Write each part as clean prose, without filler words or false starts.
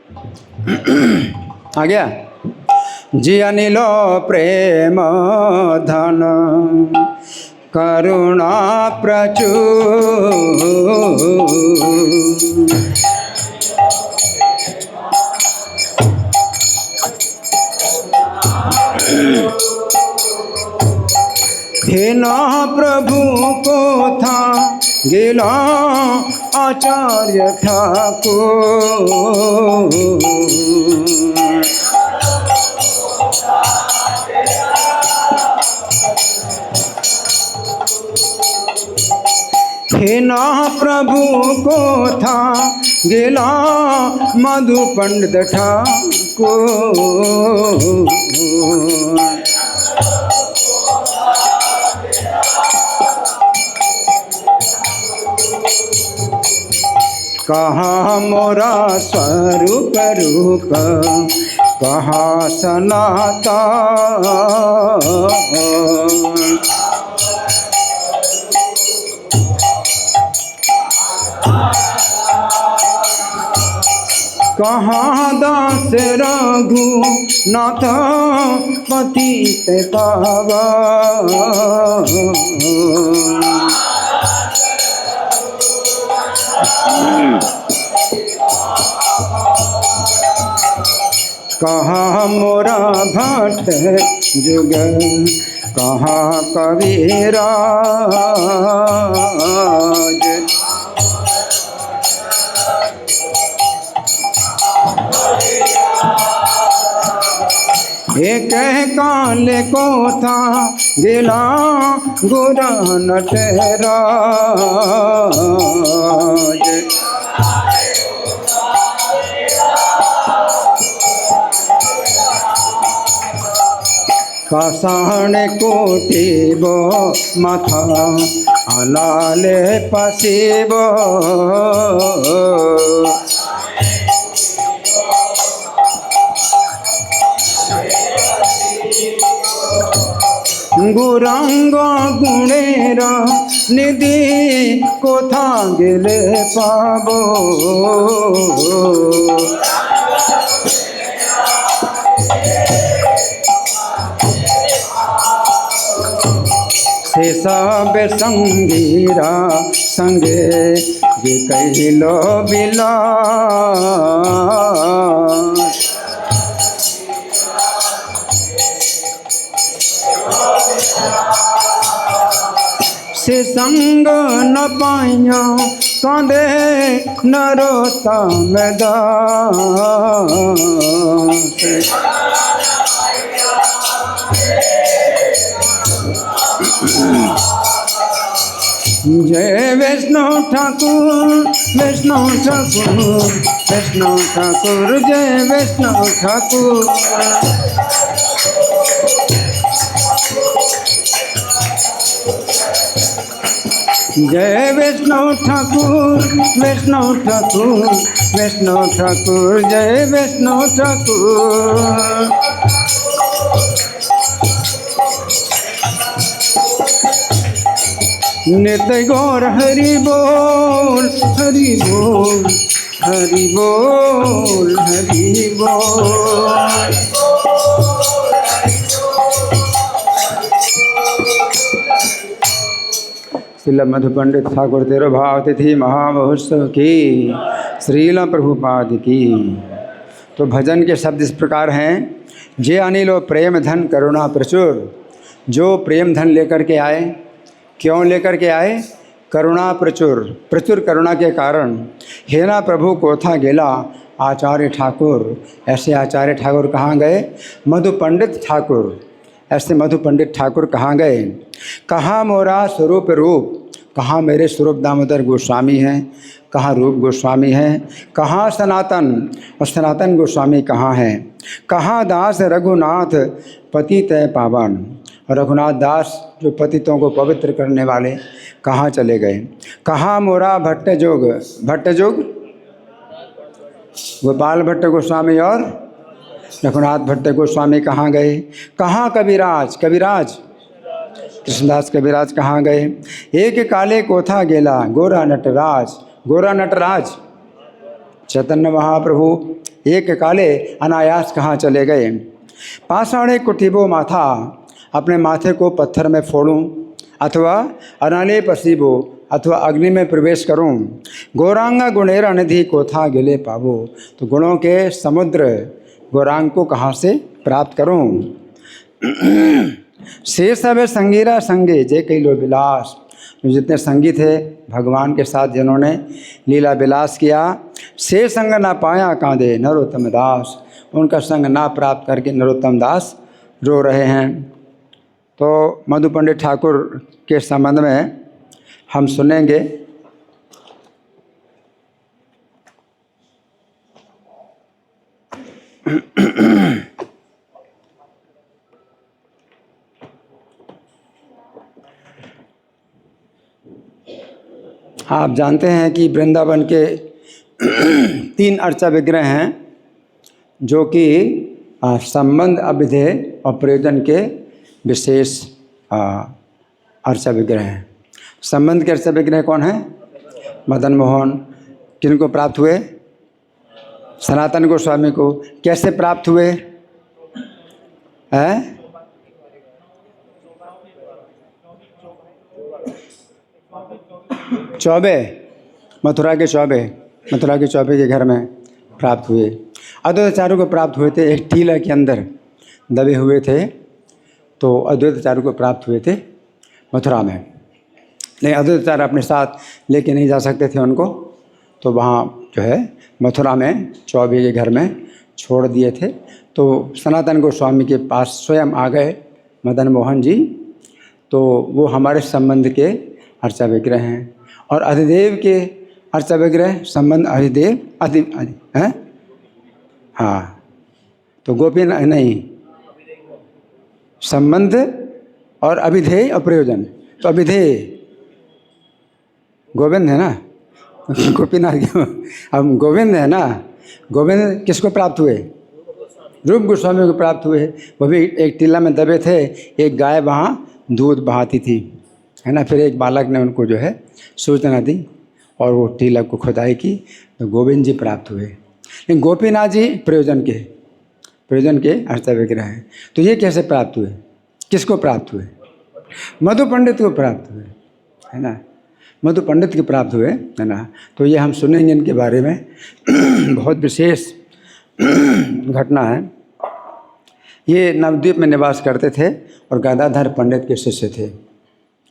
आ गया। जी अनिलो प्रेम धन करुणा प्रचुर, हेना प्रभु को था गिला आचार्य ठाकुर, हेना प्रभु को था गिला मधु पंडित ठाकुर, कहाँ मोरा स्वरूप रूप कहाँ सनातन, कहाँ दास रघु नाथ पतित पावन, कहाँ मोरा भट्ट जुग कहाँ कविराज, एक काले को था गिला गोरा नटराज, पाषाण कोटि बो माथा अलाले पसीबो, गुरंग गुणेर निधि कोथा गेले पाबो, शेष संगीरा संगे जे कहिलो बिलास, से संग न पाइया कांदे नरोत्तम दास, जय वैष्णो ठाकुर वैष्णो ठाकुर वैष्णो ठाकुर जय वैष्णो ठाकुर, जय वैष्णो ठाकुर वैष्णो ठाकुर वैष्णो ठाकुर जय वैष्णो ठाकुर, नित्य गौर हरि बोल हरि बोल हरि बोल हरि बोल, श्रील मधु पंडित ठाकुर तेरो भाव तिथि महामहोत्सव की, श्रील प्रभुपाद की। तो भजन के शब्द इस प्रकार हैं। जे अनिलो प्रेम धन करुणा प्रचुर, जो प्रेम धन लेकर के आए, क्यों लेकर के आए? करुणा प्रचुर, प्रचुर करुणा के कारण। हेना प्रभु कोथा गेला आचार्य ठाकुर, ऐसे आचार्य ठाकुर कहाँ गए? मधु पंडित ठाकुर, ऐसे मधु पंडित ठाकुर कहाँ गए? कहाँ मोरा स्वरूप रूप, कहाँ मेरे स्वरूप दामोदर गोस्वामी हैं, कहाँ रूप गोस्वामी हैं, कहाँ सनातन और सनातन गोस्वामी कहाँ हैं? कहाँ दास रघुनाथ पतित पावन, रघुनाथ दास जो पतितों को पवित्र करने वाले कहाँ चले गए? कहाँ मोरा भट्ट जोग, भट्ट जोग गोपाल भट्ट गोस्वामी और रघुनाथ भट्ट गोस्वामी कहाँ गए? कहाँ कविराज, कविराज कृष्णदास कविराज कहाँ गए? एक काले कोथा गेला गोरा नटराज, गोरा नटराज चैतन्य महाप्रभु एक काले अनायास कहाँ चले गए। पाषाणे कुटिबो माथा, अपने माथे को पत्थर में फोड़ूं, अथवा अनाले पसीबो, अथवा अग्नि में प्रवेश करूं। गौरांगा गुणेरा निधि को था गिले पावो, तो गुणों के समुद्र गौरांग को कहाँ से प्राप्त करूं। शेष सब संगीरा संगे जे कई लो विलास, जितने संगी थे भगवान के साथ जिन्होंने लीला विलास किया, से संग ना पाया कांदे नरोत्तम दास, उनका संग ना प्राप्त करके नरोत्तम दास रो रहे हैं। तो मधु पंडित ठाकुर के संबंध में हम सुनेंगे। आप जानते हैं कि वृंदावन के 3 अर्चा विग्रह हैं जो कि संबंध, अभिधेय और प्रयोजन के विशेष अर्चा विग्रह हैं। संबंध के अर्चा विग्रह कौन है? मदन मोहन। किनको प्राप्त हुए? सनातन गोस्वामी को। कैसे प्राप्त हुए हैं? चौबे, मथुरा के चौबे के घर में प्राप्त हुए। अद्वैताचार्य को प्राप्त हुए थे, एक टीला के अंदर दबे हुए थे, तो अद्वैताचार्य को प्राप्त हुए थे मथुरा में। लेकिन अद्वैताचार्य अपने साथ लेके नहीं जा सकते थे उनको, तो वहाँ जो है मथुरा में चौबे के घर में छोड़ दिए थे। तो सनातन गोस्वामी के पास स्वयं आ गए मदन मोहन जी, तो वो हमारे संबंध के अर्चा विग्रह हैं। और अधिदेव के अर्चा विग्रह संबंध अधिदेव हैं। हाँ, तो गोपी नहीं, संबंध और अभिधेय और प्रयोजन। तो अभिधेय गोविंद है ना, गोपीनाथ क्यों? अब गोविंद है ना। गोविंद किसको प्राप्त हुए? रूप गोस्वामी को प्राप्त हुए। वो भी एक टीला में दबे थे, एक गाय वहाँ दूध बहाती थी, है ना। फिर एक बालक ने उनको जो है सूचना दी और वो टीला को खुदाई की, तो गोविंद जी प्राप्त हुए। लेकिन गोपीनाथ जी प्रयोजन के अर्चा विग्रह हैं। तो ये कैसे प्राप्त हुए? किसको प्राप्त हुए? मधु पंडित को प्राप्त हुए, है ना। मधु पंडित के प्राप्त हुए, है ना। तो ये हम सुनेंगे इनके बारे में। बहुत विशेष घटना है। ये नवद्वीप में निवास करते थे और गदाधर पंडित के शिष्य थे।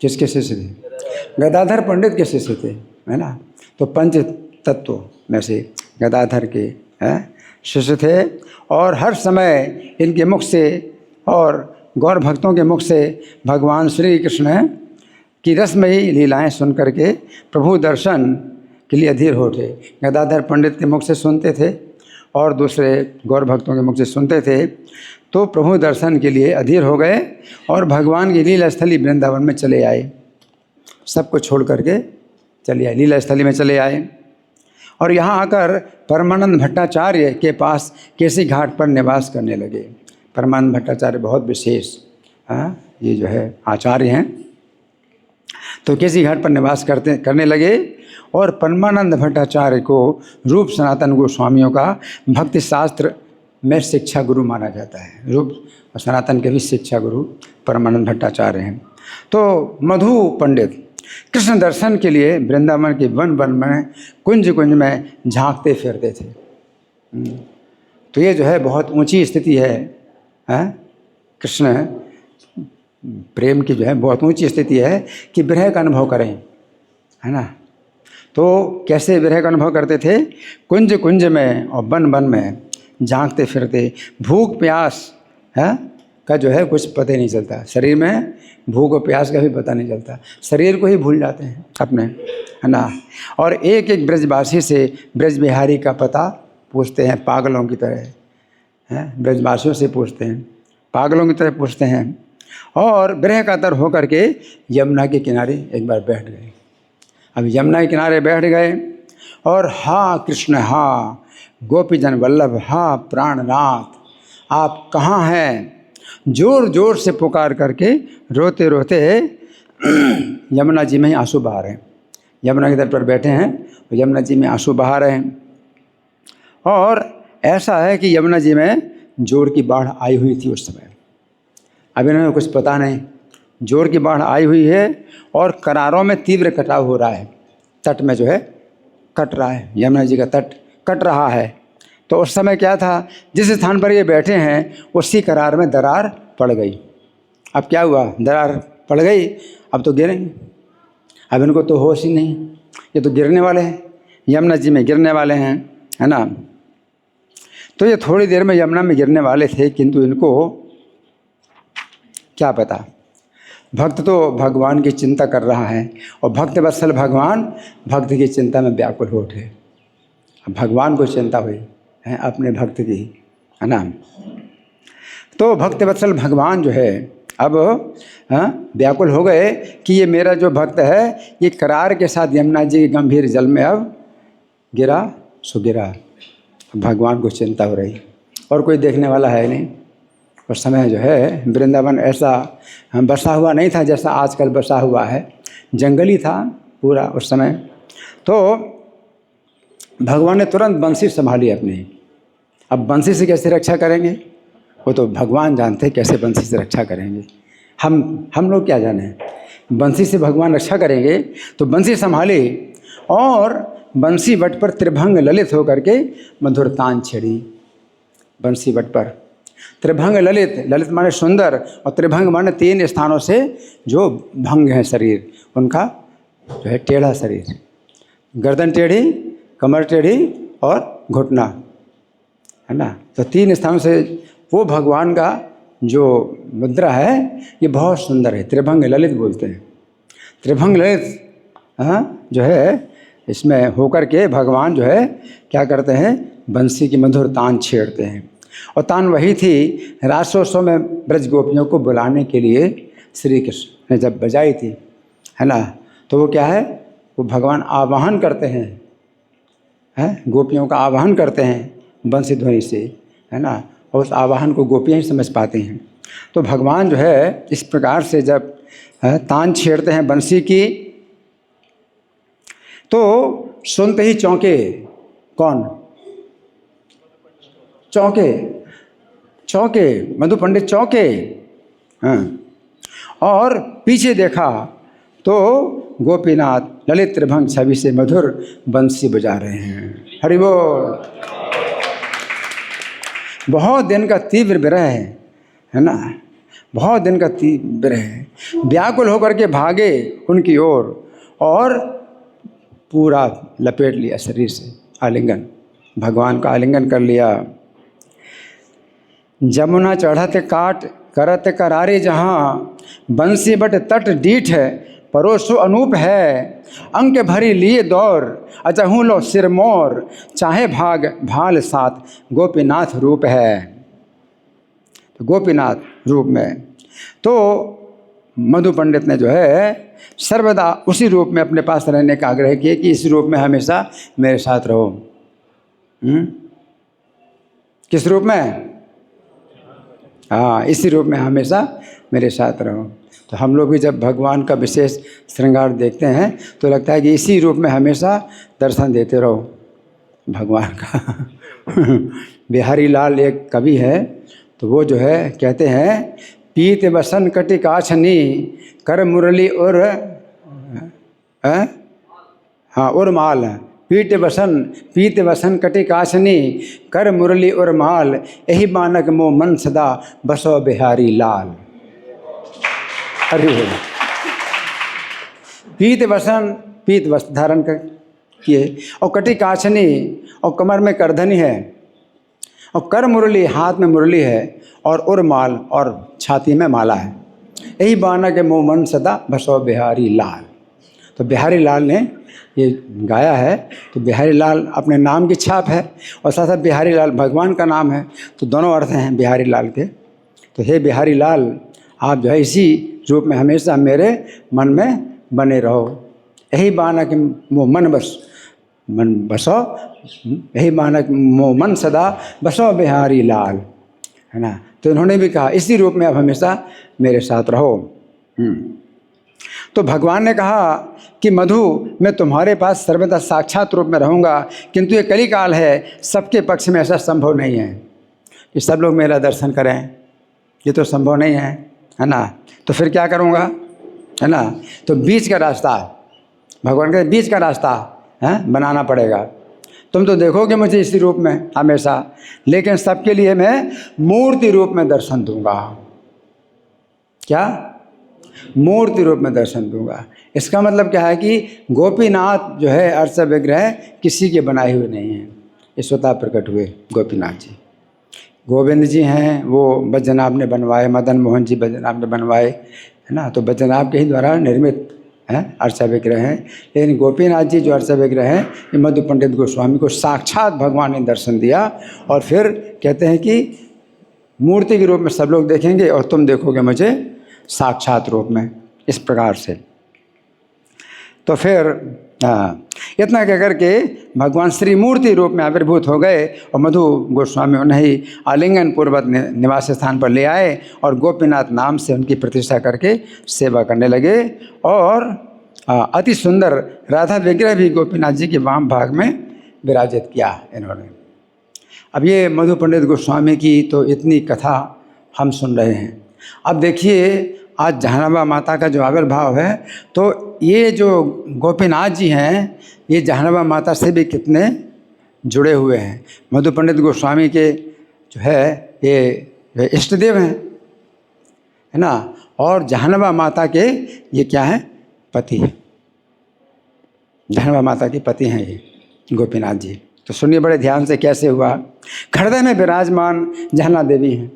किसके शिष्य थे? गदाधर पंडित के शिष्य थे, है ना। तो पंच तत्व में से गदाधर के शिष्य थे। और हर समय इनके मुख से और गौर भक्तों के मुख से भगवान श्री कृष्ण की रसमयी लीलाएं सुन करके प्रभु दर्शन के लिए अधीर हो उठे। गदाधर पंडित के मुख से सुनते थे और दूसरे गौर भक्तों के मुख से सुनते थे, तो प्रभु दर्शन के लिए अधीर हो गए और भगवान की लीला स्थली वृंदावन में चले आए। सबको छोड़ करके चले आए, लीला स्थली में चले आए। और यहाँ आकर परमानंद भट्टाचार्य के पास केसी घाट पर निवास करने लगे। परमानंद भट्टाचार्य बहुत विशेष ये जो है आचार्य हैं। तो केसी घाट पर निवास करने लगे और परमानंद भट्टाचार्य को रूप सनातन गोस्वामियों का भक्ति शास्त्र में शिक्षा गुरु माना जाता है। रूप और सनातन के भी शिक्षा गुरु परमानंद भट्टाचार्य हैं। तो मधु पंडित कृष्ण दर्शन के लिए वृंदावन के वन में कुंज में झांकते फिरते थे। तो ये जो है बहुत ऊंची स्थिति है, कृष्ण प्रेम की जो है बहुत ऊंची स्थिति है कि विरह का अनुभव करें, है ना। तो कैसे विरह का अनुभव करते थे? कुंज में और वन में झांकते फिरते, भूख प्यास का जो है कुछ पता ही नहीं चलता। शरीर में भूख और प्यास का भी पता नहीं चलता, शरीर को ही भूल जाते हैं अपने, है ना। और एक एक ब्रजवासी से ब्रज बिहारी का पता पूछते हैं पागलों की तरह, ब्रजवासियों से पूछते हैं, पागलों की तरह पूछते हैं। और विरह कातर होकर के यमुना के किनारे एक बार बैठ गए। अब यमुना के किनारे बैठ गए और हाँ कृष्ण, हाँ गोपीजन वल्लभ, हाँ प्राणनाथ, आप कहाँ हैं? जोर जोर से पुकार करके रोते रोते यमुना जी में ही आंसू बहा रहे हैं। यमुना के तट पर बैठे हैं, यमुना जी में आंसू बहा रहे हैं। और ऐसा है कि यमुना जी में जोर की बाढ़ आई हुई थी उस समय। अब इन्हें कुछ पता नहीं, जोर की बाढ़ आई हुई है और करारों में तीव्र कटाव हो रहा है, तट में जो है कट रहा है, यमुना जी का तट कट रहा है। तो उस समय क्या था, जिस स्थान पर ये बैठे हैं उसी करार में दरार पड़ गई। अब क्या हुआ, दरार पड़ गई, अब तो गिरेंगे। अब इनको तो होश ही नहीं, ये तो गिरने वाले हैं, यमुना जी में गिरने वाले हैं, है ना। तो ये थोड़ी देर में यमुना में गिरने वाले थे, किंतु इनको क्या पता, भक्त तो भगवान की चिंता कर रहा है और भक्त वत्सल भगवान भक्त की चिंता में व्याकुल हो उठे। अब भगवान को चिंता हुई है अपने भक्त की, है ना। तो भक्त वत्सल भगवान जो है अब व्याकुल हो गए कि ये मेरा जो भक्त है ये करार के साथ यमुना जी के गंभीर जल में अब गिरा सो गिरा। भगवान को चिंता हो रही और कोई देखने वाला है नहीं। उस समय जो है वृंदावन ऐसा बसा हुआ नहीं था जैसा आजकल बसा हुआ है, जंगली था पूरा उस समय। तो भगवान ने तुरंत बंसी संभाली अपनी। अब बंसी से कैसे रक्षा करेंगे, वो तो भगवान जानते हैं कैसे बंसी से रक्षा करेंगे, हम लोग क्या जाने। बंसी से भगवान रक्षा करेंगे तो बंसी संभाली और बंसी वट पर त्रिभंग ललित होकर के मधुर तान छेड़ी। बंसी वट पर त्रिभंग ललित, ललित माने सुंदर और त्रिभंग माने 3 स्थानों से जो भंग है शरीर उनका जो है टेढ़ा शरीर, गर्दन टेढ़ी, कमर टेढ़ी और घुटना, है ना। तो 3 स्थानों से वो भगवान का जो मुद्रा है ये बहुत सुंदर है, त्रिभंग ललित बोलते हैं। त्रिभंग ललित जो है इसमें होकर के भगवान जो है क्या करते हैं, बंसी की मधुर तान छेड़ते हैं। और तान वही थी रासोत्सव में ब्रज गोपियों को बुलाने के लिए श्री कृष्ण ने जब बजाई थी, है ना। तो वो क्या है, वो भगवान आवाहन करते हैं, गोपियों का आवाहन करते हैं बंसी ध्वनि से, है ना। और उस आवाहन को गोपियाँ ही समझ पाती हैं। तो भगवान जो है इस प्रकार से जब तान छेड़ते हैं बंसी की, तो सुनते ही चौंके। कौन चौंके? चौंके, मधु पंडित चौंके। हाँ, और पीछे देखा तो गोपीनाथ ललित त्रिभंग छवि से मधुर बंसी बजा रहे हैं। हरि बोल। बहुत दिन का तीव्र विरह है ना, बहुत दिन का तीव्र विरह है। व्याकुल होकर के भागे उनकी ओर और पूरा लपेट लिया शरीर से, आलिंगन, भगवान का आलिंगन कर लिया। जमुना चढ़त काट करत करारे जहाँ, बंसी बट तट डीठ परोसो अनूप है। अंक भरी लिए दौर अजहूँ लो सिरमौर, चाहे भाग भाल साथ गोपीनाथ रूप है। तो गोपीनाथ रूप में तो मधु पंडित ने जो है सर्वदा उसी रूप में अपने पास रहने का आग्रह किया कि इस रूप में हमेशा मेरे साथ रहो। किस रूप में? हाँ, इसी रूप में हमेशा मेरे साथ रहो। तो हम लोग भी जब भगवान का विशेष श्रृंगार देखते हैं तो लगता है कि इसी रूप में हमेशा दर्शन देते रहो भगवान का। बिहारी लाल एक कवि है, तो वो जो है कहते हैं, पीत बसन कटि काछनी कर मुरली और उर्माल। पीत बसन कटि काछनी कर मुरली उर्माल, यही मानक मो मन सदा बसो बिहारी लाल। अरे पीत वस्त्र धारण कर किए और कटि काछनी और कमर में करधनी है और कर मुरली, हाथ में मुरली है और उर्माल और छाती में माला है। यही बाना के मोह मन सदा बसो बिहारी लाल। तो बिहारी लाल ने ये गाया है। तो बिहारी लाल अपने नाम की छाप है और साथ साथ बिहारी लाल भगवान का नाम है, तो दोनों अर्थ हैं बिहारी लाल के। तो हे बिहारी लाल, आप जो है इसी रूप में हमेशा मेरे मन में बने रहो। यही बाना कि मोह मन बसो, यही माना मोह मन सदा बसो बिहारी लाल, है ना। तो इन्होंने भी कहा इसी रूप में आप हमेशा मेरे साथ रहो। तो भगवान ने कहा कि मधु, मैं तुम्हारे पास सर्वदा साक्षात रूप में रहूँगा, किंतु ये कलिकाल है, सबके पक्ष में ऐसा संभव नहीं है कि सब लोग मेरा दर्शन करें, ये तो संभव नहीं है ना। तो फिर क्या करूँगा, है ना। तो बीच का रास्ता, भगवान के बीच का रास्ता है बनाना पड़ेगा। तुम तो देखोगे मुझे इसी रूप में हमेशा, लेकिन सबके लिए मैं मूर्ति रूप में दर्शन दूंगा। क्या? मूर्ति रूप में दर्शन दूंगा। इसका मतलब क्या है कि गोपीनाथ जो है अर्च विग्रह किसी के बनाए हुए नहीं हैं, ये स्वतः प्रकट हुए गोपीनाथ जी। गोविंद जी हैं वो बज्रनाभ ने बनवाए, मदन मोहन जी बज्रनाभ ने बनवाए, है ना। तो बज्रनाभ के ही द्वारा निर्मित हैं अर्चा विग्रह हैं। लेकिन गोपीनाथ जी जो अर्चा विग्रह हैं, ये मधु पंडित गोस्वामी को साक्षात भगवान ने दर्शन दिया। और फिर कहते हैं कि मूर्ति के रूप में सब लोग देखेंगे और तुम देखोगे मुझे साक्षात रूप में, इस प्रकार से। तो फिर इतना कह करके भगवान श्री मूर्ति रूप में आविर्भूत हो गए और मधु गोस्वामी उन्हें ही आलिंगन पूर्वक निवास स्थान पर ले आए और गोपीनाथ नाम से उनकी प्रतिष्ठा करके सेवा करने लगे। और अति सुंदर राधा विग्रह भी गोपीनाथ जी के वाम भाग में विराजित किया इन्होंने। अब ये मधु पंडित गोस्वामी की तो इतनी कथा हम सुन रहे हैं। अब देखिए आज जहानाबा माता का जो आविर्भाव है, तो ये जो गोपीनाथ जी हैं ये जहानाबा माता से भी कितने जुड़े हुए हैं। मधु पंडित गोस्वामी के जो है ये इष्ट देव हैं, है ना। और जहानाबा माता के ये क्या है, पति। जहानाबा माता के पति हैं ये गोपीनाथ जी। तो सुनिए बड़े ध्यान से कैसे हुआ। खड़दा में विराजमान जहाना देवी हैं,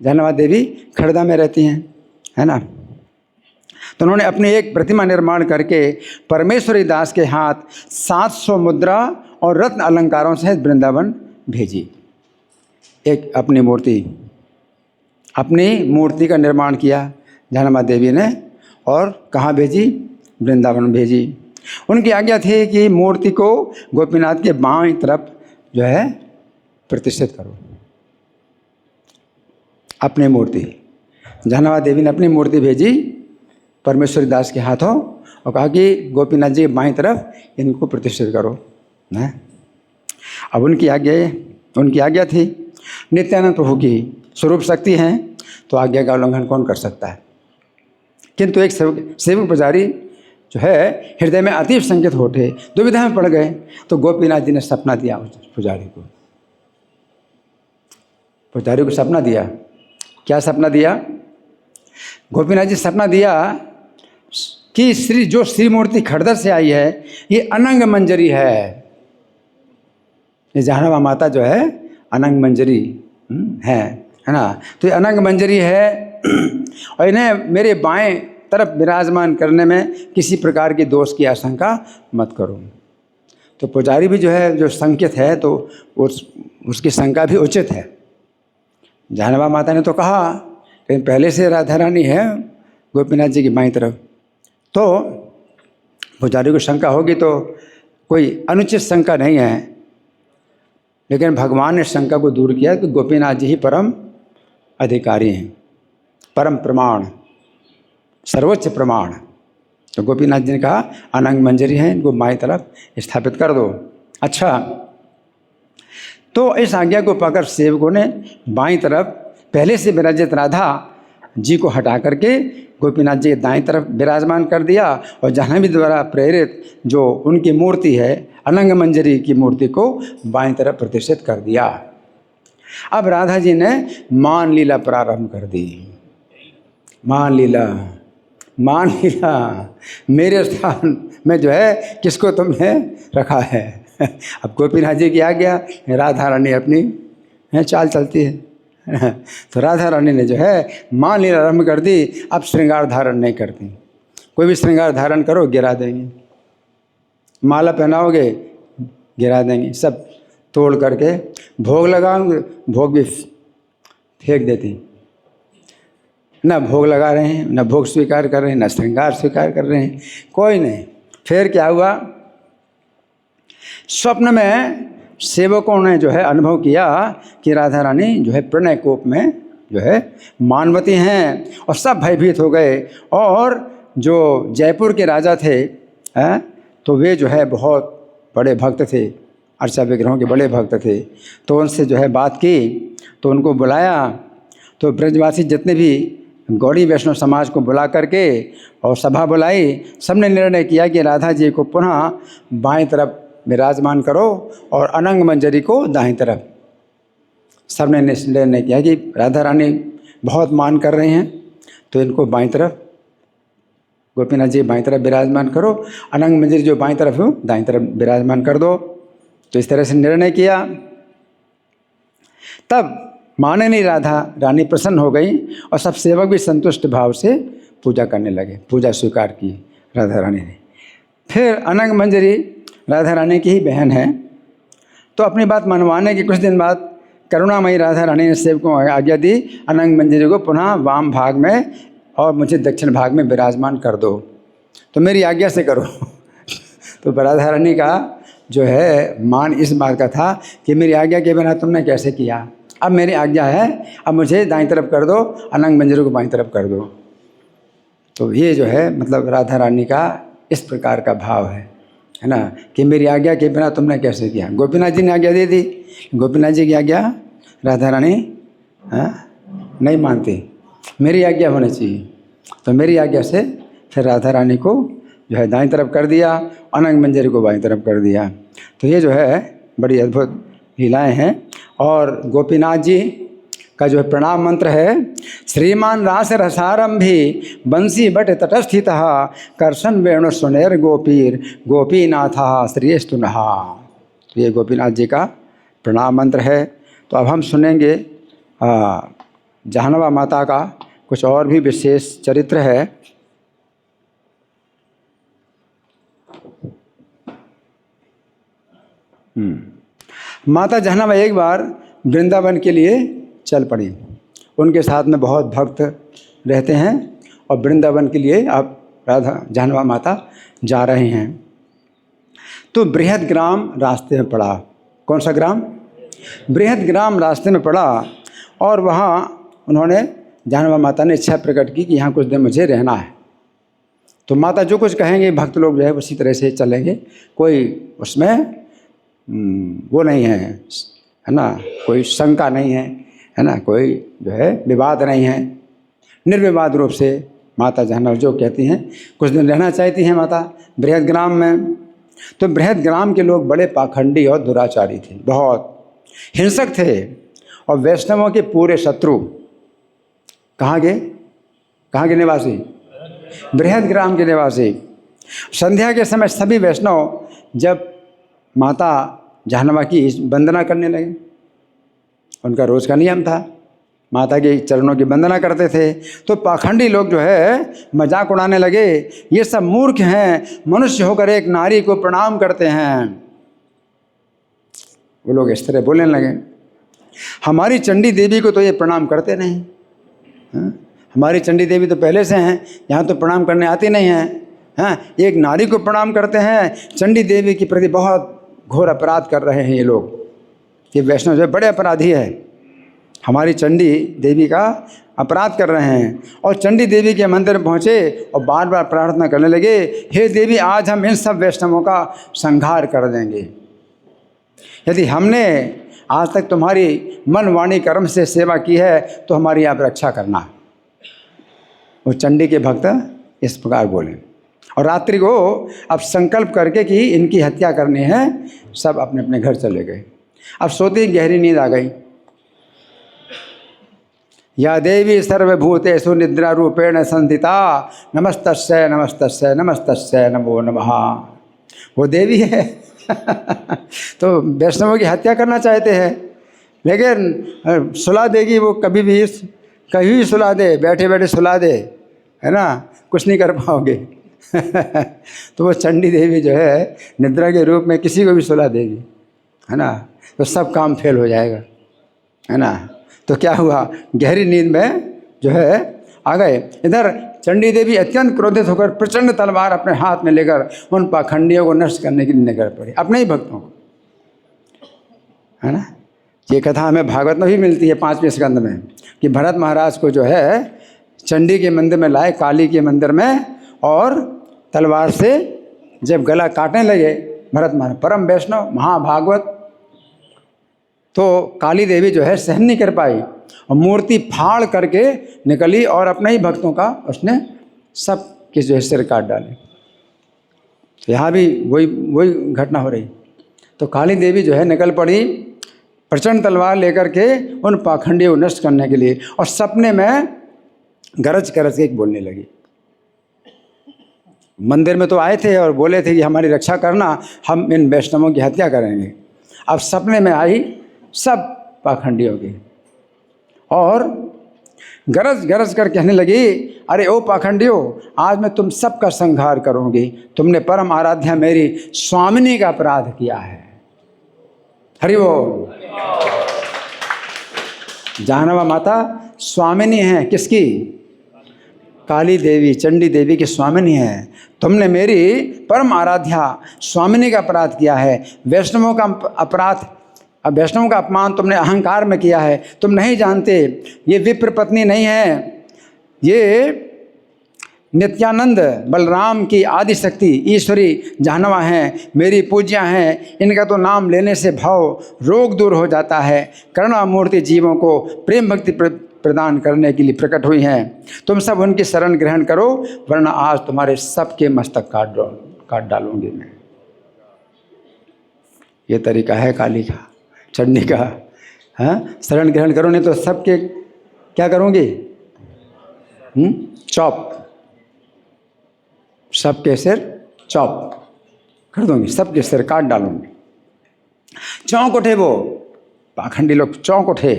जहानाबा देवी खड़दा में रहती हैं, है ना। तो उन्होंने अपनी एक प्रतिमा निर्माण करके परमेश्वरी दास के हाथ 700 मुद्रा और रत्न अलंकारों सहित वृंदावन भेजी। एक अपनी मूर्ति का निर्माण किया जहानाबा देवी ने, और कहाँ भेजी, वृंदावन भेजी। उनकी आज्ञा थी कि मूर्ति को गोपीनाथ के बाईं तरफ जो है प्रतिष्ठित करो। अपनी मूर्ति, जहानाबा देवी ने अपनी मूर्ति भेजी परमेश्वरी दास के हाथों और कहा कि गोपीनाथ जी बाईं तरफ इनको प्रतिष्ठित करो ना। अब उनकी आज्ञा थी। नित्यानंद प्रभु की स्वरूप शक्ति हैं, तो आज्ञा का उल्लंघन कौन कर सकता है। किंतु एक सेवक पुजारी जो है हृदय में अतीव संकेत होते दुविधा में पड़ गए। तो गोपीनाथ जी ने सपना दिया पुजारी को सपना दिया। क्या सपना दिया? गोपीनाथ जी सपना दिया कि श्री मूर्ति खड़दर से आई है, ये अनंग मंजरी है। ये जहानाबा माता जो है अनंग मंजरी है ना। तो ये अनंग मंजरी है और इन्हें मेरे बाएं तरफ विराजमान करने में किसी प्रकार की दोष की आशंका मत करो। तो पुजारी भी जो है जो संकेत है, तो उसकी शंका भी उचित है। जहानाबा माता ने तो कहा, लेकिन पहले से राधा रानी है गोपीनाथ जी की बाईं तरफ, तो पुजारी को शंका होगी तो कोई अनुचित शंका नहीं है। लेकिन भगवान ने शंका को दूर किया कि गोपीनाथ जी ही परम अधिकारी हैं, परम प्रमाण, सर्वोच्च प्रमाण। तो गोपीनाथ जी ने कहा अनंग मंजरी हैं, इनको बाईं तरफ स्थापित कर दो। अच्छा, तो इस आज्ञा को पाकर सेवकों ने बाईं तरफ पहले से विराजित राधा जी को हटा करके गोपीनाथ जी के दाईं तरफ विराजमान कर दिया और जाह्नवी द्वारा प्रेरित जो उनकी मूर्ति है अनंग मंजरी की मूर्ति को बाईं तरफ प्रतिष्ठित कर दिया। अब राधा जी ने मान लीला प्रारंभ कर दी। मान लीला मेरे स्थान में जो है किसको तुमने रखा है। अब गोपीनाथ जी की आज्ञा, राधा रानी अपनी चाल चलती है। तो राधा रानी ने जो है मान लीला आरंभ कर दी। अब श्रृंगार धारण नहीं करती। कोई भी श्रृंगार धारण करो गिरा देंगे, माला पहनाओगे गिरा देंगे, सब तोड़ करके भोग लगाओगे भोग भी फेंक देती। न भोग लगा रहे हैं, न भोग स्वीकार कर रहे हैं, न श्रृंगार स्वीकार कर रहे हैं, कोई नहीं। फिर क्या हुआ, स्वप्न में सेवकों ने जो है अनुभव किया कि राधा रानी जो है प्रणय कोप में जो है मानवती हैं और सब भयभीत हो गए। और जो जयपुर के राजा थे हैं, तो वे जो है बहुत बड़े भक्त थे, अर्चा विग्रहों के बड़े भक्त थे। तो उनसे जो है बात की, तो उनको बुलाया। तो ब्रजवासी जितने भी गौड़ी वैष्णव समाज को बुला करके और सभा बुलाई, सबने निर्णय किया कि राधा जी को पुनः बाएं तरफ विराजमान करो और अनंग मंजरी को दाहिनी तरफ। सबने निर्णय किया कि राधा रानी बहुत मान कर रहे हैं, तो इनको बाईं तरफ, गोपीनाथ जी बाईं तरफ विराजमान करो, अनंग मंजरी जो बाईं तरफ हो दाईं तरफ विराजमान कर दो। तो इस तरह से निर्णय किया। तब माननीय राधा रानी प्रसन्न हो गई और सब सेवक भी संतुष्ट भाव से पूजा करने लगे, पूजा स्वीकार की राधा रानी ने। फिर अनंग मंजरी राधा रानी की ही बहन है, तो अपनी बात मनवाने के कुछ दिन बाद करुणामयी राधा रानी ने सेवकों को आज्ञा दी, अनंग मंजरी को पुनः वाम भाग में और मुझे दक्षिण भाग में विराजमान कर दो, तो मेरी आज्ञा से करो। तो राधा रानी का जो है मान इस बात का था कि मेरी आज्ञा के बिना तुमने कैसे किया, अब मेरी आज्ञा है, अब मुझे दाईं तरफ कर दो, अनंग मंजरी को बाईं तरफ कर दो। तो ये जो है मतलब राधा रानी का इस प्रकार का भाव है ना, कि मेरी आज्ञा के बिना तुमने कैसे किया। गोपीनाथ जी ने आज्ञा दे दी, गोपीनाथ जी की आज्ञा राधा रानी नहीं मानती, मेरी आज्ञा होनी चाहिए। तो मेरी आज्ञा से फिर राधा रानी को जो है दाईं तरफ कर दिया, अनंग मंजरी को बाईं तरफ कर दिया। तो ये जो है बड़ी अद्भुत लीलाएं हैं। और गोपीनाथ जी का जो प्रणाम मंत्र है, श्रीमान रास रसारंभी बंसी बट तटस्थितः कर्षण वेणु सुनेर गोपीर गोपीनाथा श्रेष्ठ नहा। तो ये गोपीनाथ जी का प्रणाम मंत्र है। तो अब हम सुनेंगे जहनवा माता का कुछ और भी विशेष चरित्र है। माता जहनवा एक बार वृंदावन के लिए चल पड़ी। उनके साथ में बहुत भक्त रहते हैं और वृंदावन के लिए अब राधा जहनवा माता जा रहे हैं। तो बृहद ग्राम रास्ते में पड़ा। कौन सा ग्राम? बृहद ग्राम रास्ते में पड़ा। और वहाँ उन्होंने जहनवा माता ने इच्छा प्रकट की कि यहाँ कुछ दिन मुझे रहना है। तो माता जो कुछ कहेंगे भक्त लोग जो है उसी तरह से चलेंगे, कोई उसमें वो नहीं है ना, कोई शंका नहीं है ना, कोई जो है विवाद नहीं है। निर्विवाद रूप से माता जहनवा जो कहती हैं, कुछ दिन रहना चाहती हैं माता बृहद ग्राम में। तो बृहद ग्राम के लोग बड़े पाखंडी और दुराचारी थे, बहुत हिंसक थे और वैष्णवों के पूरे शत्रु। कहाँ के निवासी? बृहद ग्राम के निवासी। संध्या के समय सभी वैष्णव जब माता जहनवा की वंदना करने लगे, उनका रोज का नियम था, माता के चरणों की वंदना करते थे। तो पाखंडी लोग जो है मजाक उड़ाने लगे, ये सब मूर्ख हैं, मनुष्य होकर एक नारी को प्रणाम करते हैं। वो लोग इस तरह बोलने लगे। हमारी चंडी देवी को तो ये प्रणाम करते नहीं, हमारी चंडी देवी तो पहले से हैं, यहाँ तो प्रणाम करने आती नहीं हैं, एक नारी को प्रणाम करते हैं। चंडी देवी के प्रति बहुत घोर अपराध कर रहे हैं ये लोग, ये वैष्णव जो बड़े अपराधी है, हमारी चंडी देवी का अपराध कर रहे हैं। और चंडी देवी के मंदिर में पहुँचे और बार बार प्रार्थना करने लगे, हे देवी आज हम इन सब वैष्णवों का संहार कर देंगे। यदि हमने आज तक तुम्हारी मन वाणी कर्म से सेवा की है तो हमारी आप रक्षा करना। वो चंडी के भक्त इस प्रकार बोले। और रात्रि को अब संकल्प करके कि इनकी हत्या करनी है, सब अपने अपने घर चले गए। अब सोते ही गहरी नींद आ गई। या देवी सर्वभूतेषु निद्रा रूपेण संस्थिता नमस्तस्यै नमस्तस्यै नमस्तस्यै नमो नमः। वो देवी है तो वैष्णवों की हत्या करना चाहते हैं, लेकिन सुला देगी वो, कभी भी सुला दे, बैठे बैठे सुला दे, है ना, कुछ नहीं कर पाओगे। तो वो चंडी देवी जो है निद्रा के रूप में किसी को भी सुला देगी, है ना, तो सब काम फेल हो जाएगा, है ना। तो क्या हुआ, गहरी नींद में जो है आ गए। इधर चंडी देवी अत्यंत क्रोधित होकर प्रचंड तलवार अपने हाथ में लेकर उन पाखंडियों को नष्ट करने के लिए निकल पड़ी, अपने ही भक्तों को, है ना। ये कथा हमें भागवत में भी मिलती है 5वें स्कंद में, कि भरत महाराज को जो है चंडी के मंदिर में लाए, काली के मंदिर में, और तलवार से जब गला काटने लगे भरत महाराज, परम वैष्णव महाभागवत, तो काली देवी जो है सहन नहीं कर पाई और मूर्ति फाड़ करके निकली और अपने ही भक्तों का उसने सब के जो है सिर काट डाले। तो यहाँ भी वही घटना हो रही। तो काली देवी जो है निकल पड़ी प्रचंड तलवार लेकर के उन पाखंडियों को नष्ट करने के लिए, और सपने में गरज गरज के बोलने लगी। मंदिर में तो आए थे और बोले थे कि हमारी रक्षा करना, हम इन वैष्णवों की हत्या करेंगे। अब सपने में आई सब पाखंडियों की और गरज गरज कर कहने लगी, अरे ओ पाखंडियों, आज मैं तुम सबका संहार करूंगी। तुमने परम आराध्या मेरी स्वामिनी का अपराध किया है। हरि बोल। जानवा माता स्वामिनी है किसकी? काली देवी, चंडी देवी की स्वामिनी है। तुमने मेरी परम आराध्या स्वामिनी का अपराध किया है। वैष्णवों का अपराध, अब वैष्णवों का अपमान तुमने अहंकार में किया है। तुम नहीं जानते ये विप्र पत्नी नहीं है, ये नित्यानंद बलराम की आदि शक्ति ईश्वरी जानवा हैं, मेरी पूज्या हैं। इनका तो नाम लेने से भाव रोग दूर हो जाता है। करुणा मूर्ति जीवों को प्रेम भक्ति प्रदान करने के लिए प्रकट हुई हैं। तुम सब उनकी शरण ग्रहण करो, वरना आज तुम्हारे सबके मस्तक काट डालूंगी मैं। ये तरीका है काली का, चंडी का। हाँ, शरण ग्रहण करो, नहीं तो सबके क्या करूँगी? चॉप, सबके सिर चॉप कर दूंगी, सबके सिर काट डालूंगी। चौंक उठे वो पाखंडी लोग, चौंक उठे,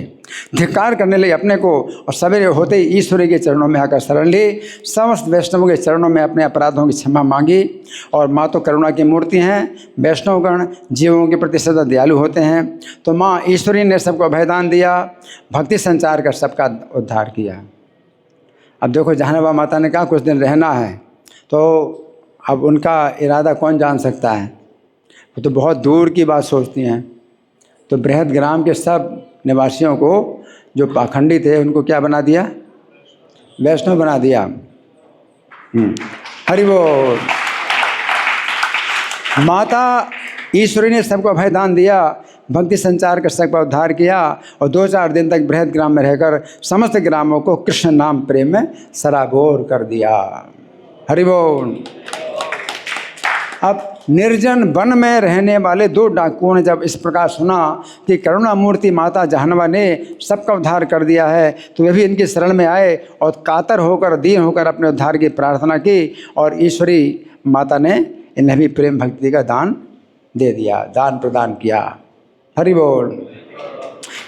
धिक्कार करने लगे अपने को, और सवेरे होते ही ईश्वरी के चरणों में आकर शरण ली। समस्त वैष्णवों के चरणों में अपने अपराधों की क्षमा मांगी। और माँ तो करुणा की मूर्ति हैं, वैष्णवगण जीवों के प्रति सदा दयालु होते हैं। तो माँ ईश्वरी ने सबको अभयदान दिया, भक्ति संचार कर सबका उद्धार किया। अब देखो, जहानाबा माता ने कहा कुछ दिन रहना है, तो अब उनका इरादा कौन जान सकता है? वो तो बहुत दूर की बात सोचती हैं। तो बृहद ग्राम के सब निवासियों को, जो पाखंडी थे, उनको क्या बना दिया? वैष्णव बना दिया। हरि बोल। माता ईश्वरी ने सबको अभयदान दिया, भक्ति संचार कर सबका उद्धार किया, और 2-4 दिन तक बृहद ग्राम में रहकर समस्त ग्रामों को कृष्ण नाम प्रेम में सराबोर कर दिया। हरि बोल। अब निर्जन वन में रहने वाले 2 डाकुओं ने जब इस प्रकार सुना कि करुणा मूर्ति माता जहनवा ने सबका उद्धार कर दिया है, तो वे भी इनकी शरण में आए और कातर होकर, दीन होकर अपने उद्धार की प्रार्थना की, और ईश्वरी माता ने इन्हें भी प्रेम भक्ति का दान दे दिया, दान प्रदान किया। हरि बोल।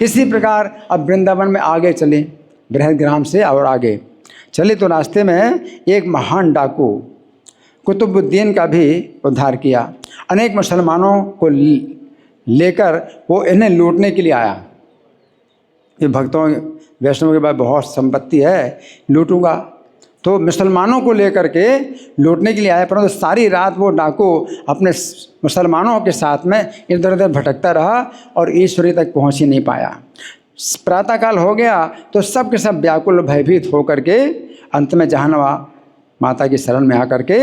इसी प्रकार अब वृंदावन में आगे चले, बृहद ग्राम से और आगे चले, तो रास्ते में एक महान डाकू कुतुबुद्दीन का भी उद्धार किया। अनेक मुसलमानों को लेकर वो इन्हें लूटने के लिए आया। ये भक्तों वैष्णवों के पास बहुत संपत्ति है, लूटूंगा। तो मुसलमानों को लेकर के लूटने के लिए आया, परंतु सारी रात वो डाकू अपने मुसलमानों के साथ में इधर उधर भटकता रहा और ईश्वरी तक पहुंच ही नहीं पाया। प्रातःकाल हो गया तो सब के सब व्याकुल भयभीत होकर के अंत में जहानवा माता की शरण में आकर के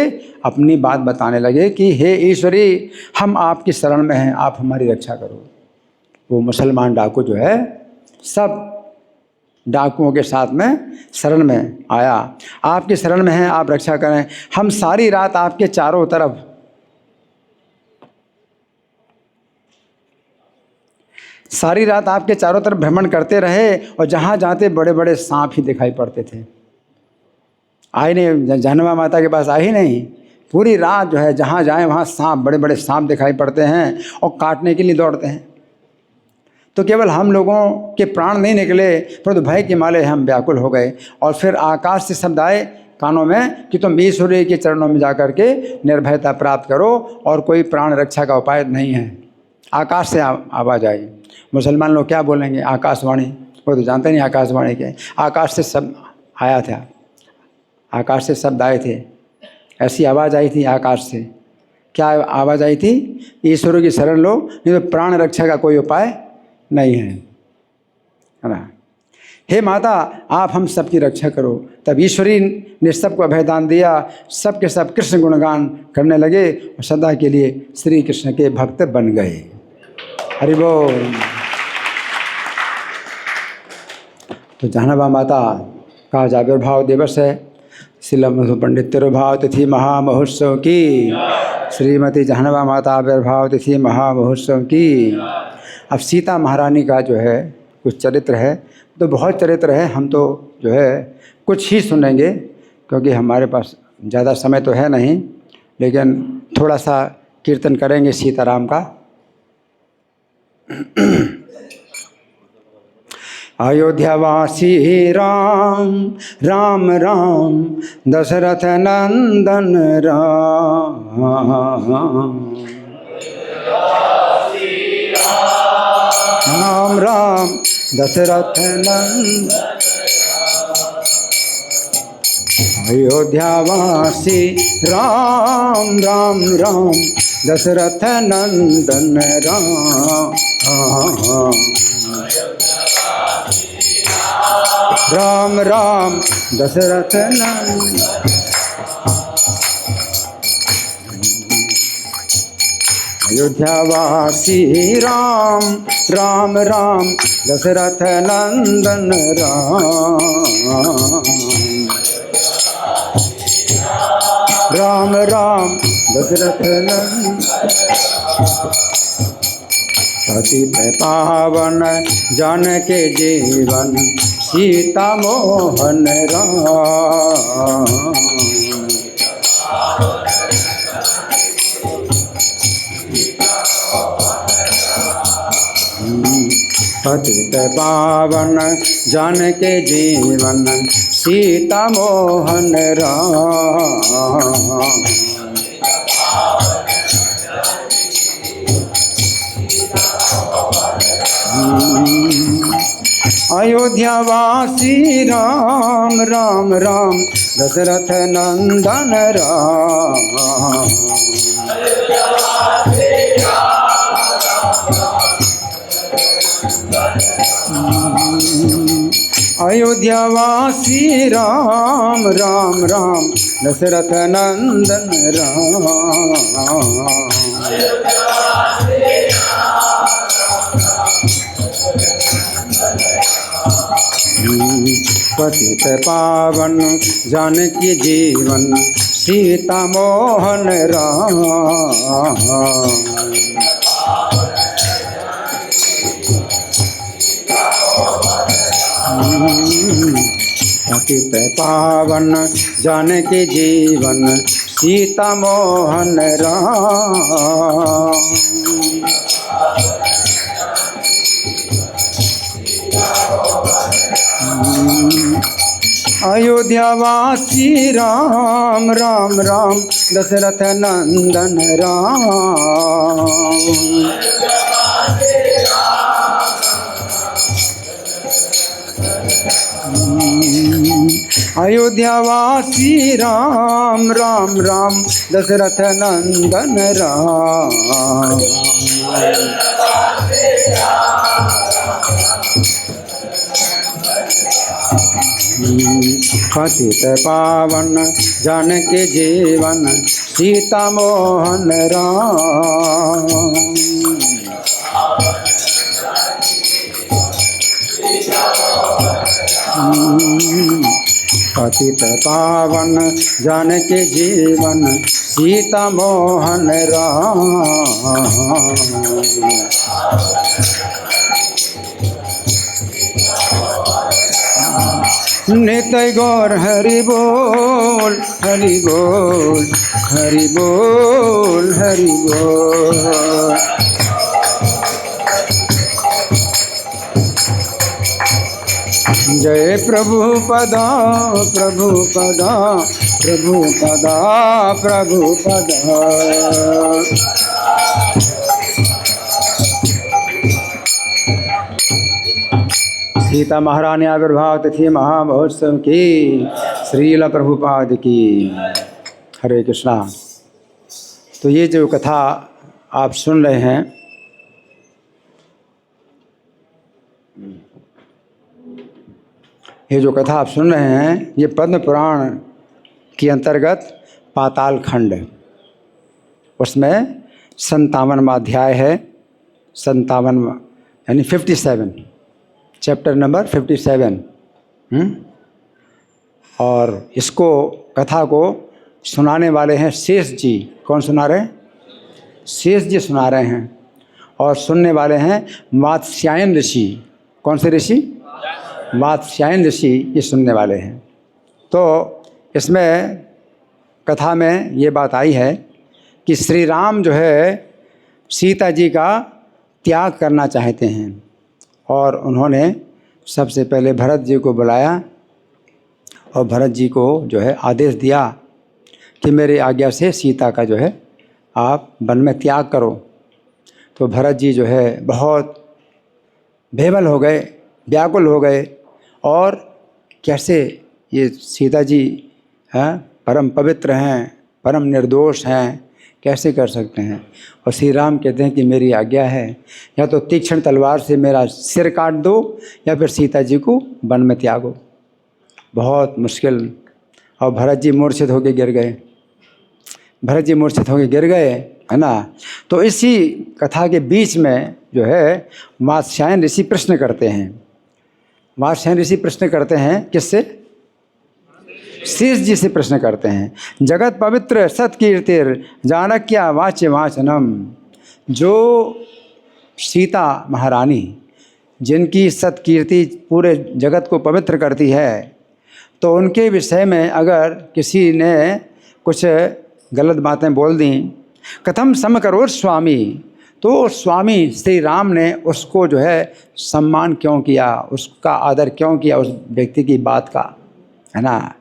अपनी बात बताने लगे कि हे ईश्वरी, हम आपकी शरण में हैं, आप हमारी रक्षा करो। वो मुसलमान डाकू जो है सब डाकुओं के साथ में शरण में आया, आपकी शरण में हैं, आप रक्षा करें। हम सारी रात आपके चारों तरफ भ्रमण करते रहे, और जहाँ जाते बड़े बड़े सांप ही दिखाई पड़ते थे। आए नहीं, जहनवा माता के पास आए ही नहीं। पूरी रात जो है जहाँ जाएं वहाँ सांप, बड़े बड़े सांप दिखाई पड़ते हैं और काटने के लिए दौड़ते हैं। तो केवल हम लोगों के प्राण नहीं निकले, परंतु भय के मारे हम व्याकुल हो गए। और फिर आकाश से शब्द आए कानों में कि तुम ईश्वरी के चरणों में जाकर के निर्भयता प्राप्त करो, और कोई प्राण रक्षा का उपाय नहीं है। आकाश से आवाज़ आई। मुसलमान लोग क्या बोलेंगे? आकाशवाणी, वो तो जानते नहीं आकाशवाणी के। आकाश से शब्द आया था, आकाश से शब्द आए थे, ऐसी आवाज़ आई थी आकाश से। क्या आवाज़ आई थी? ईश्वर की शरण लो, नहीं तो प्राण रक्षा का कोई उपाय नहीं है ना। हे माता आप हम सबकी रक्षा करो। तब ईश्वरी ने सबको अभयदान दिया। सब के सब कृष्ण गुणगान करने लगे और सदा के लिए श्री कृष्ण के भक्त बन गए। हरि बोल। तो जहनवा माता का आज आविर्भाव दिवस है। श्रील मधु पंडित तिरुभाव तिथि महामहोत्सव की। श्रीमती जहनवा माता आविर्भाव तिथि महामहोत्सव की। अब सीता महारानी का जो है कुछ चरित्र है, तो बहुत चरित्र है, हम तो जो है कुछ ही सुनेंगे क्योंकि हमारे पास ज़्यादा समय तो है नहीं, लेकिन थोड़ा सा कीर्तन करेंगे सीताराम का। अयोध्यावासी राम राम राम दशरथ नंदन राम। राम राम दशरथ नंदन। अयोध्यावासी राम राम राम दशरथ नंदन राम। राम राम दशरथ नंदन। अयोध्यावासी राम राम राम दशरथ नंदन राम। राम राम दशरथ नंदन। पतित पावन जानके जीवन सीता मोहन राम। पतित पावन जानके जीवन सीता मोहन राम। अयोध्यावासी राम राम राम दशरथ नंदन राम। अयोध्यावासी राम राम राम दशरथ नंदन राम। पतित पावन जानकी जीवन सीता मोहन राम। पतित पावन जानकी जीवन सीता मोहन राम। अयोध्यावासी राम राम राम दशरथ नंदन राम। अयोध्यावासी राम राम राम दशरथ नंदन राम। पतित पावन जानकी जीवन सीता मोहन राम। पतित पावन जानकी जीवन सीता मोहन राम। नित्य गौर हरि बोल हरि बोल हरि बोल हरि बोल। जय प्रभुपदा प्रभुपदा प्रभुपदा प्रभुपदा। सीता महारानी आविर्भाव तिथि महामहोत्सव की। श्रील प्रभुपाद की। हरे कृष्णा। तो ये जो कथा आप सुन रहे हैं, ये जो कथा आप सुन रहे हैं ये पद्म पुराण के अंतर्गत पाताल खंड, उसमें 57वां अध्याय है, 57 यानी 57, चैप्टर नंबर 57। और इसको कथा को सुनाने वाले हैं शेष जी। कौन सुना रहे हैं? शेष जी सुना रहे हैं। और सुनने वाले हैं वात्स्यायन ऋषि। कौन से ऋषि? वात्स्यायन ऋषि ये सुनने वाले हैं। तो इसमें कथा में ये बात आई है कि श्री राम जो है सीता जी का त्याग करना चाहते हैं, और उन्होंने सबसे पहले भरत जी को बुलाया और भरत जी को जो है आदेश दिया कि मेरी आज्ञा से सीता का जो है आप वन में त्याग करो। तो भरत जी जो है बहुत बेबल हो गए, व्याकुल हो गए, और कैसे ये सीता जी हैं परम पवित्र हैं, परम निर्दोष हैं, कैसे कर सकते हैं। और श्री राम कहते हैं कि मेरी आज्ञा है, या तो तीक्ष्ण तलवार से मेरा सिर काट दो या फिर सीता जी को वन में त्यागो। बहुत मुश्किल। और भरत जी मूर्छित होकर गिर गए, भरत जी मूर्छित होकर गिर गए, है ना। तो इसी कथा के बीच में जो है वात्स्यायन ऋषि प्रश्न करते हैं। वात्स्यायन ऋषि प्रश्न करते हैं किससे? शेष जी से प्रश्न करते हैं। जगत पवित्र सत्कीर्तिर जानक्या वाच्य वाचनम। जो सीता महारानी जिनकी सत्कीर्ति पूरे जगत को पवित्र करती है, तो उनके विषय में अगर किसी ने कुछ गलत बातें बोल दी, कथम समकरोर स्वामी, तो स्वामी श्री राम ने उसको जो है सम्मान क्यों किया, उसका आदर क्यों किया उस व्यक्ति की बात का, है ना।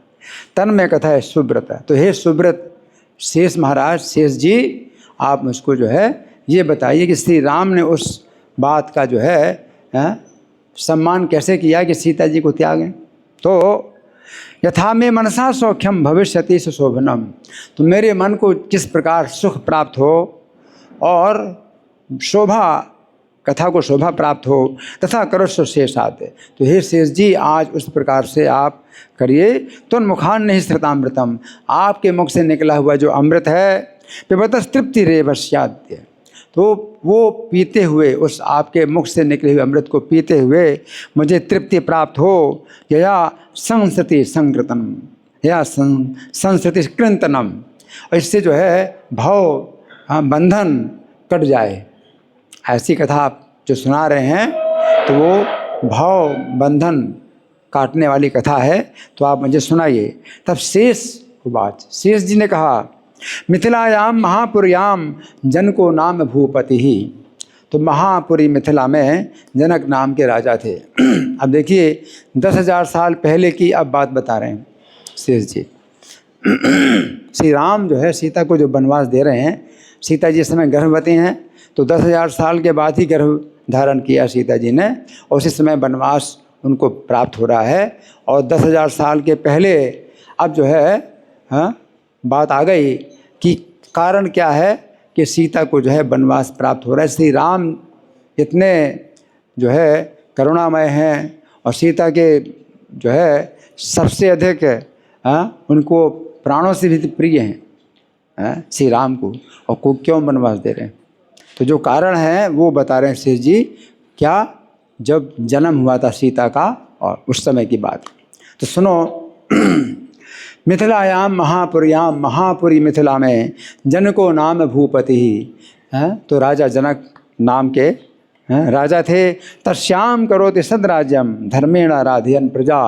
तन में कथा है सुब्रत। तो हे सुब्रत शेष महाराज, शेष जी, आप मुझको जो है ये बताइए कि श्री राम ने उस बात का जो है सम्मान कैसे किया कि सीता जी को त्यागें। तो यथा में मनसा सौख्यम भविष्यति सुशोभनम। तो मेरे मन को किस प्रकार सुख प्राप्त हो और शोभा, कथा को शोभा प्राप्त हो, तथा करोस्व शेषात्। तो हे शेष जी, आज उस प्रकार से आप करिए। तो मुखान नहीं श्रुतामृतम, आपके मुख से निकला हुआ जो अमृत है, पिबतस तृप्ति रेवश्याद्य। तो वो पीते हुए, उस आपके मुख से निकले हुए अमृत को पीते हुए मुझे तृप्ति प्राप्त हो। यया संसृति संकृतम, या संसृति कृंतनम। और इससे जो है भाव बंधन कट जाए। ऐसी कथा आप जो सुना रहे हैं तो वो भाव बंधन काटने वाली कथा है, तो आप मुझे सुनाइए। तब शेष शेष जी ने कहा, मिथिलायाम महापुर्याम जनको नाम भूपति ही। तो महापुरी मिथिला में जनक नाम के राजा थे। अब देखिए 10,000 साल पहले की अब बात बता रहे हैं शेष जी। श्री राम जो है सीता को जो वनवास दे रहे हैं, सीता जी इस समय गर्भवती हैं, तो 10,000 साल के बाद ही गर्भ धारण किया सीता जी ने, और उसी समय वनवास उनको प्राप्त हो रहा है। और 10,000 साल के पहले अब जो है बात आ गई कि कारण क्या है कि सीता को जो है वनवास प्राप्त हो रहा है। श्री राम इतने जो है करुणामय हैं, और सीता के जो है सबसे अधिक उनको प्राणों से भी प्रिय हैं श्री राम को, और को क्यों वनवास दे रहे हैं। तो जो कारण है वो बता रहे हैं शेष जी। क्या? जब जन्म हुआ था सीता का और उस समय की बात। तो सुनो, मिथिलायाम महापुर्याम, महापुरी मिथिला में जनको नाम भूपति ही। तो राजा जनक नाम के राजा थे। तस्याम करोति सदराज्यम धर्मेण राधयन प्रजा।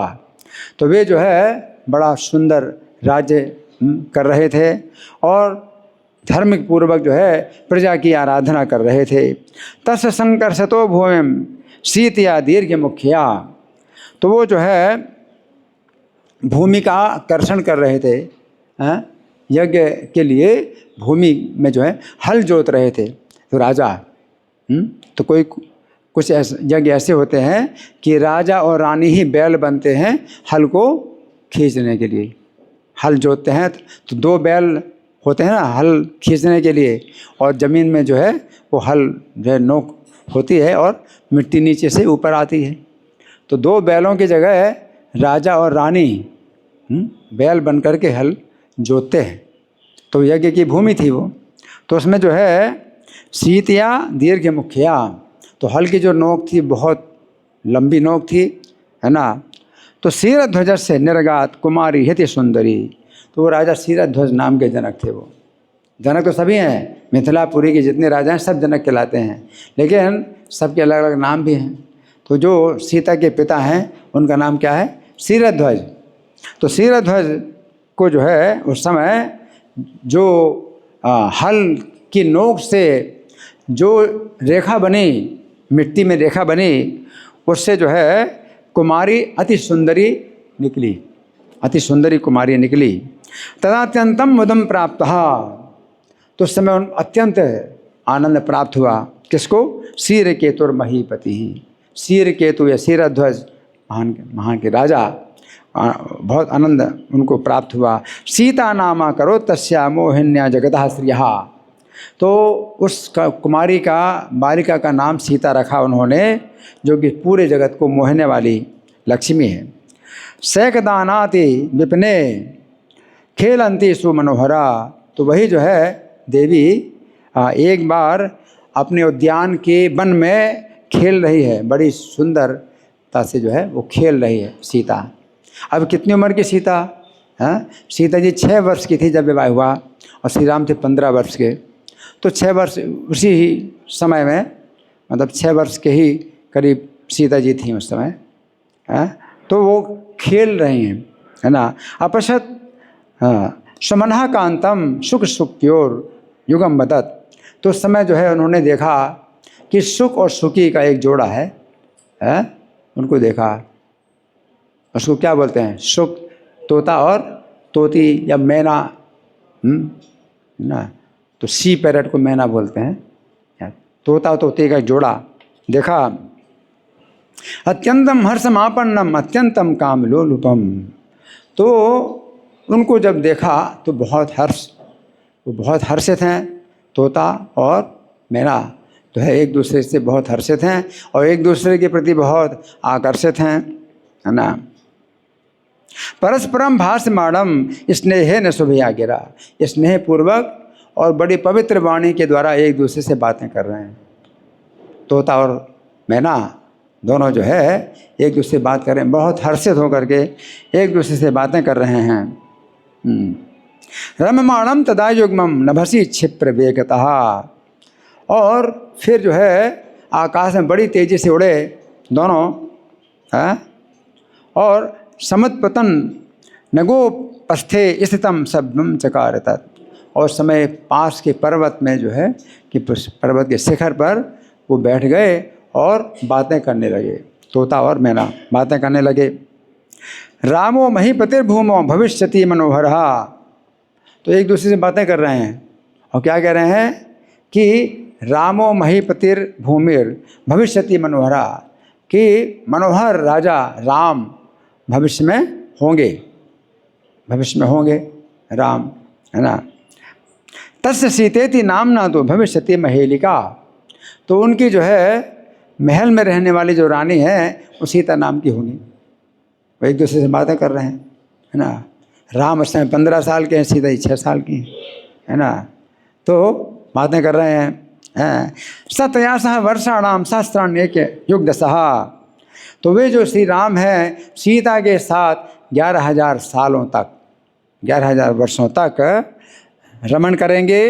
तो वे जो है बड़ा सुंदर राज्य कर रहे थे और धर्म पूर्वक जो है प्रजा की आराधना कर रहे थे। तस् संकर्षतो भूमिम शीतया दीर्घ मुखिया। तो वो जो है भूमि का कर्षण कर रहे थे, यज्ञ के लिए भूमि में जो है हल जोत रहे थे। तो राजा तो कुछ ऐसे यज्ञ ऐसे होते हैं कि राजा और रानी ही बैल बनते हैं हल को खींचने के लिए। हल जोतते हैं तो 2 बैल होते हैं ना हल खींचने के लिए, और ज़मीन में जो है वो हल जो है नोक होती है और मिट्टी नीचे से ऊपर आती है। तो 2 बैलों की जगह राजा और रानी बैल बन कर के हल जोतते हैं। तो यज्ञ की भूमि थी वो, तो उसमें जो है शीतया दीर्घ मुखिया, तो हल की जो नोक थी बहुत लंबी नोक थी, है ना। तो क्षीरध्वज से निर्गात कुमारी हिति सुंदरी, तो वो राजा क्षीरध्वज नाम के जनक थे। वो जनक तो सभी हैं, मिथिलापुरी के जितने राजा हैं सब जनक कहलाते हैं, लेकिन सबके अलग अलग नाम भी हैं। तो जो सीता के पिता हैं उनका नाम क्या है? क्षीरध्वज। तो क्षीरध्वज को जो है उस समय जो हल की नोक से जो रेखा बनी, मिट्टी में रेखा बनी, उससे जो है कुमारी अति सुंदरी निकली, अति सुंदरी कुमारी निकली। तदात्यंतम मुदम प्राप्त, तो उस समय अत्यंत आनंद प्राप्त हुआ। किसको? क्षीर केतुर महीपति, क्षीर केतु या क्षीरध्वज महान के राजा, बहुत आनंद उनको प्राप्त हुआ। सीता नामा करो तस्या मोहिन्या जगतः श्रियः, तो उस कुमारी का, बालिका का नाम सीता रखा उन्होंने, जो कि पूरे जगत को मोहने वाली लक्ष्मी है। सैकदानाति विपने खेलंती सुमनोहरा, तो वही जो है देवी एक बार अपने उद्यान के वन में खेल रही है, बड़ी सुंदरता से जो है वो खेल रही है सीता। अब कितनी उम्र की सीता? सीता जी 6 वर्ष की थी जब विवाह हुआ, और श्री राम थे 15 वर्ष के। तो 6 वर्ष उसी ही समय में, मतलब 6 वर्ष के ही करीब सीता जी थी उस समय। तो वो खेल रही हैं, है ना। अपशत सुमनहा कांतम सुख सुख्योर युगम बदत, तो उस समय जो है उन्होंने देखा कि सुख और सुखी का एक जोड़ा है, उनको देखा। उसको क्या बोलते हैं? सुख, तोता और तोती या मैना, ना, तो सी पैरट को मैना बोलते हैं। तोता और तोते का जोड़ा देखा। अत्यंतम हर्षमापन्नम अत्यंतम कामलोलुपम, तो उनको जब देखा तो बहुत हर्ष, वो बहुत हर्षित हैं। तोता और मैना तो है एक दूसरे से बहुत हर्षित हैं और एक दूसरे के प्रति बहुत आकर्षित हैं, है ना। परस्परम भाषमाणम स्नेह न शुभया गिरा, स्नेह पूर्वक और बड़ी पवित्र वाणी के द्वारा एक दूसरे से बातें कर रहे हैं। तोता और मैना दोनों जो है एक दूसरे से बात कर रहे हैं, बहुत हर्षित होकर के एक दूसरे से बातें कर रहे हैं। रममाणम तदा युग्मम नभसी क्षिप्र वेगतः, और फिर जो है आकाश में बड़ी तेजी से उड़े दोनों, और समुत्पतन नगोपस्थे स्थितम शब्दम चकार तत्, और समय पास के पर्वत में जो है कि पर्वत के शिखर पर वो बैठ गए और बातें करने लगे। तोता और मैना बातें करने लगे। रामो महीपतिर्भूमो भविष्यति मनोहरः, तो एक दूसरे से बातें कर रहे हैं और क्या कह रहे हैं कि रामो महीपतिर्भूमिर भविष्यति मनोहरः, कि मनोहर राजा राम भविष्य में होंगे, भविष्य में होंगे राम, है ना। तस्य सीतेति नामना तो भविष्यति महेलिका, तो उनकी जो है महल में रहने वाली जो रानी है वो सीता नाम की होगी। वो एक दूसरे से बातें कर रहे हैं, है ना। राम उस समय 15 साल के हैं, सीता ही 6 साल की, है ना। तो बातें कर रहे हैं। सतया सह वर्षाणाम सहस्राण्यक युग दशः, तो वे जो श्री राम हैं सीता के साथ 11,000 सालों तक, 11,000 वर्षों तक रमण करेंगे।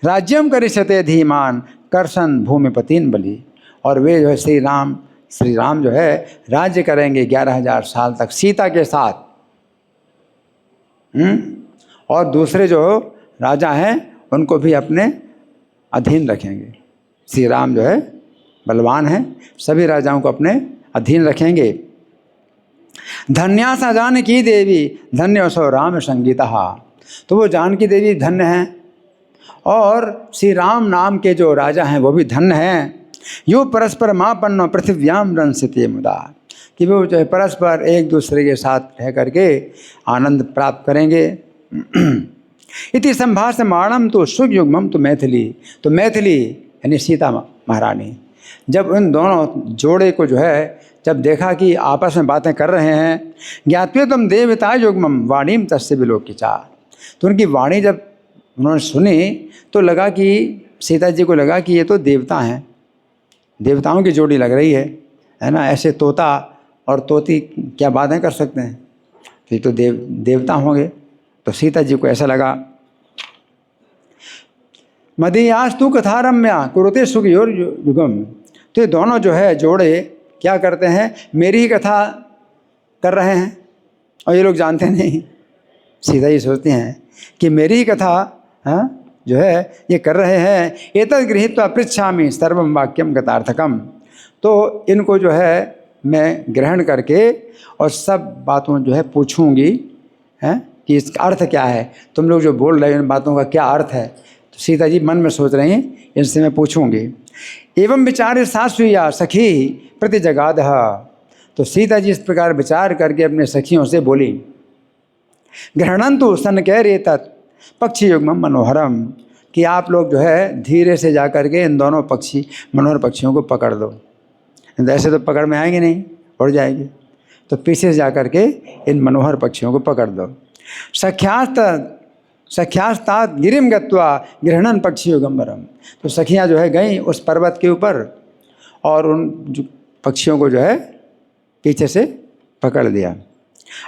राज्यम करिष्यते धीमान कर्षण भूमिपतिन बलि, और वे जो है श्री राम जो है राज्य करेंगे 11,000 साल तक सीता के साथ। और दूसरे जो राजा हैं उनको भी अपने अधीन रखेंगे। श्री राम जो है बलवान हैं, सभी राजाओं को अपने अधीन रखेंगे। धन्यासा जानकी देवी धन्य सो राम संगीता, तो वो जानकी देवी धन्य हैं और श्री राम नाम के जो राजा हैं वो भी धन्य हैं। यो परस्पर मापन्नो पृथिव्याम रंसते मुदा, कि वो जो है परस्पर एक दूसरे के साथ रह करके आनंद प्राप्त करेंगे। इति संभाषमाणम तो सुयुग्मम तो मैथिली, यानी सीता महारानी जब उन दोनों जोड़े को जो है जब देखा कि आपस में बातें कर रहे हैं, ज्ञात्वेतम देवता युग्मम वाणीम तस्य विलोकिता, तो उनकी वाणी जब उन्होंने सुनी तो लगा कि सीता जी को लगा कि ये तो देवता हैं, देवताओं की जोड़ी लग रही है ना। ऐसे तोता और तोती क्या बातें कर सकते हैं, तो ये तो देवता होंगे। तो सीता जी को ऐसा लगा। मदीयास्तु कथा रम्या कुरुते सुखयोर युगम, तो ये दोनों जो है जोड़े क्या करते हैं, मेरी ही कथा कर रहे हैं और ये लोग जानते नहीं। सीता जी सोचती हैं कि मेरी ही कथा जो है ये कर रहे हैं। एतद् गृहीत्वा पृच्छामि सर्वं वाक्यम गतार्थकम, तो इनको जो है मैं ग्रहण करके और सब बातों जो है पूछूंगी कि इसका अर्थ क्या है, तुम लोग जो बोल रहे हो इन बातों का क्या अर्थ है। तो सीता जी मन में सोच रही हैं इनसे मैं पूछूंगी। एवं विचार सासुया सखी प्रति जगाद, तो सीता जी इस प्रकार विचार करके अपने सखियों से बोली। ग्रहणंतु सन कह रहे तत् पक्षी युग्मम मनोहरम, कि आप लोग जो है धीरे से जा कर के इन दोनों मनोहर पक्षियों को पकड़ दो। ऐसे तो पकड़ में आएंगे नहीं, उड़ जाएंगे, तो पीछे से जा कर के इन मनोहर पक्षियों को पकड़ दो। सख्यास्तात गिरिम गत्वा गृहणन पक्षी युगम्बरम, तो सखियाँ जो है गईं उस पर्वत के ऊपर और उन पक्षियों को जो है पीछे से पकड़ लिया।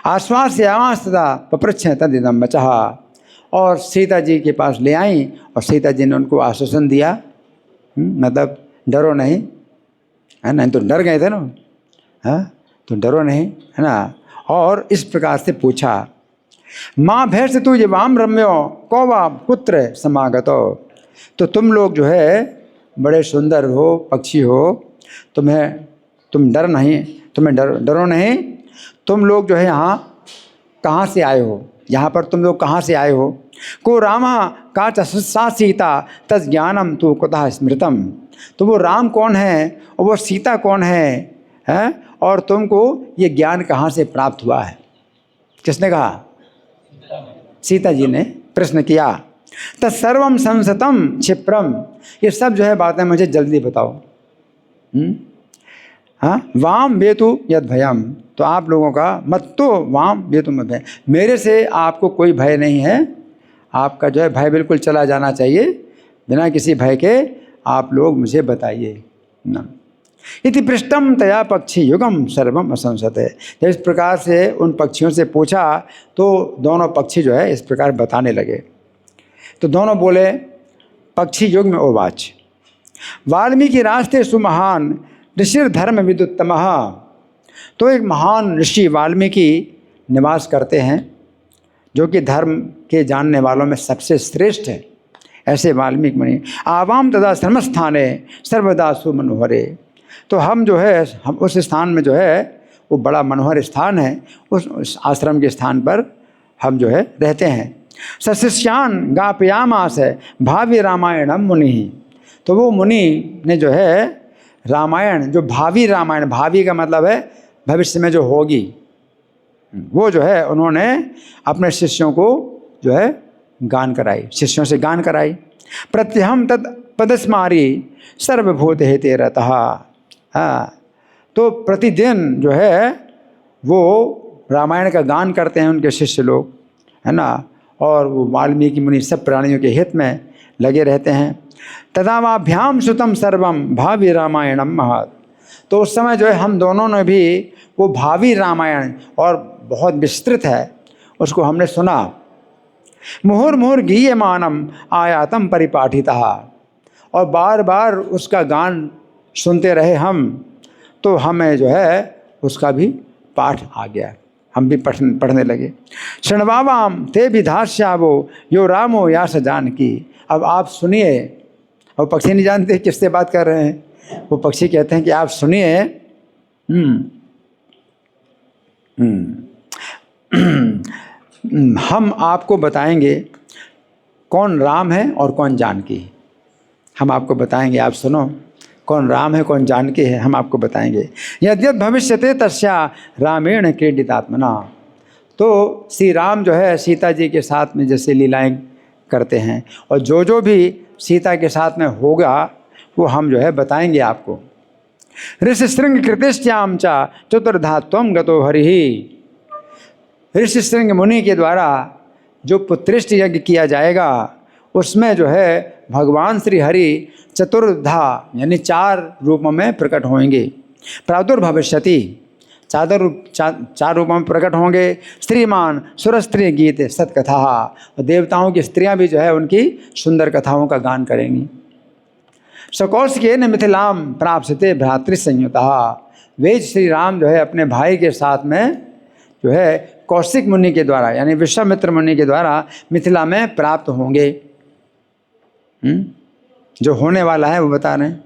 आश्वास्यावास्तदा पपृच्छ तदिदम बचहा, और सीता जी के पास ले आई और सीता जी ने उनको आश्वासन दिया, मतलब डरो नहीं, है ना, तो डर गए थे ना, तो डरो नहीं, है ना। और इस प्रकार से पूछा, माँ भैंस तू ये वाम रम्यो कौवा पुत्र समागतो, तो तुम लोग जो है बड़े सुंदर हो, पक्षी हो, तुम डरो नहीं, तुम लोग जो है यहाँ कहाँ से आए हो, यहाँ पर तुम लोग कहाँ से आए हो। को रामा का चा सीता तस् ज्ञानम तू कुतः स्मृतम, तो वो राम कौन है और वो सीता कौन है, और तुमको ये ज्ञान कहाँ से प्राप्त हुआ है। किसने कहा? सीता जी ने प्रश्न किया। तत्सर्वम संसतम क्षिप्रम, ये सब जो है बातें मुझे जल्दी बताओ। वाम वेतु यद भयम, तो आप लोगों का मत तो वाम वेतु मत भय, मेरे से आपको कोई भय नहीं है, आपका जो है भय बिल्कुल चला जाना चाहिए, बिना किसी भय के आप लोग मुझे बताइए न। इति पृष्ठम तया पक्षी युगम सर्वम असंसते, जब इस प्रकार से उन पक्षियों से पूछा तो दोनों पक्षी जो है इस प्रकार बताने लगे। तो दोनों बोले, पक्षी युग में ओवाच वाल्मीकि रास्ते सुमहान ऋषिर धर्म विदुत्तम, तो एक महान ऋषि वाल्मीकि निवास करते हैं जो कि धर्म के जानने वालों में सबसे श्रेष्ठ है। ऐसे वाल्मीकि मुनि आवाम तदा श्रमस्थाने सर्वदा सुमनोहरे, तो हम जो है हम उस स्थान में जो है वो बड़ा मनोहर स्थान है, उस आश्रम के स्थान पर हम जो है रहते हैं। सशिष्यान गापयामास है भावी रामायणम मुनि, तो वो मुनि ने जो है रामायण, जो भावी रामायण, भावी का मतलब है भविष्य में जो होगी, वो जो है उन्होंने अपने शिष्यों को जो है गान कराई, शिष्यों से गान कराई। प्रत्यहम तत् पदस्मारी सर्वभूत हेते रहता, तो प्रतिदिन जो है वो रामायण का गान करते हैं उनके शिष्य लोग, है ना, और वो वाल्मीकि मुनि सब प्राणियों के हित में लगे रहते हैं। तदावाभ्याम सुतम सर्वम भावी रामायणम महत्, तो उस समय जो है हम दोनों ने भी वो भावी रामायण, और बहुत विस्तृत है, उसको हमने सुना। मुहुर्मुहुर गीयमानम आयातम परिपाठिता, और बार बार उसका गान सुनते रहे हम, तो हमें जो है उसका भी पाठ आ गया, हम भी पढ़ने लगे। शृण्वावाम ते विधास्यावो यो रामो या स जानकी, अब आप सुनिए। और पक्षी नहीं जानते किससे बात कर रहे हैं, वो पक्षी कहते हैं कि आप सुनिए। हम आपको बताएंगे कौन राम है और कौन जानकी है, हम आपको बताएंगे, आप सुनो, कौन राम है कौन जानकी है, हम आपको बताएंगे। यद्यत भविष्यते तस्या रामेण क्रीडितात्मना, तो श्री राम जो है सीता जी के साथ में जैसे लीलाएं करते हैं, और जो जो भी सीता के साथ में होगा वो हम जो है बताएंगे आपको। ऋषि श्रृंग कृतिश्चाम चा चतुर्धात्वम गतो हरि। ऋषि श्रृंग मुनि के द्वारा जो पुत्रिष्ट यज्ञ किया जाएगा उसमें जो है भगवान श्री हरि चतुर्धा यानी 4 रूपों में प्रकट होंगे। प्रादुर्भविष्यति चार रूपों में प्रकट होंगे। स्त्रीमान सुरस्त्री गीत सतकथा, और देवताओं की स्त्रियां भी जो है उनकी सुंदर कथाओं का गान करेंगी। सकौशिके न मिथिलाम प्राप्स्यते भ्रातृ संयुता। वे श्री राम जो है अपने भाई के साथ में जो है कौशिक मुनि के द्वारा यानी विश्वामित्र मुनि के द्वारा मिथिला में प्राप्त होंगे। जो होने वाला है वो बता रहे हैं।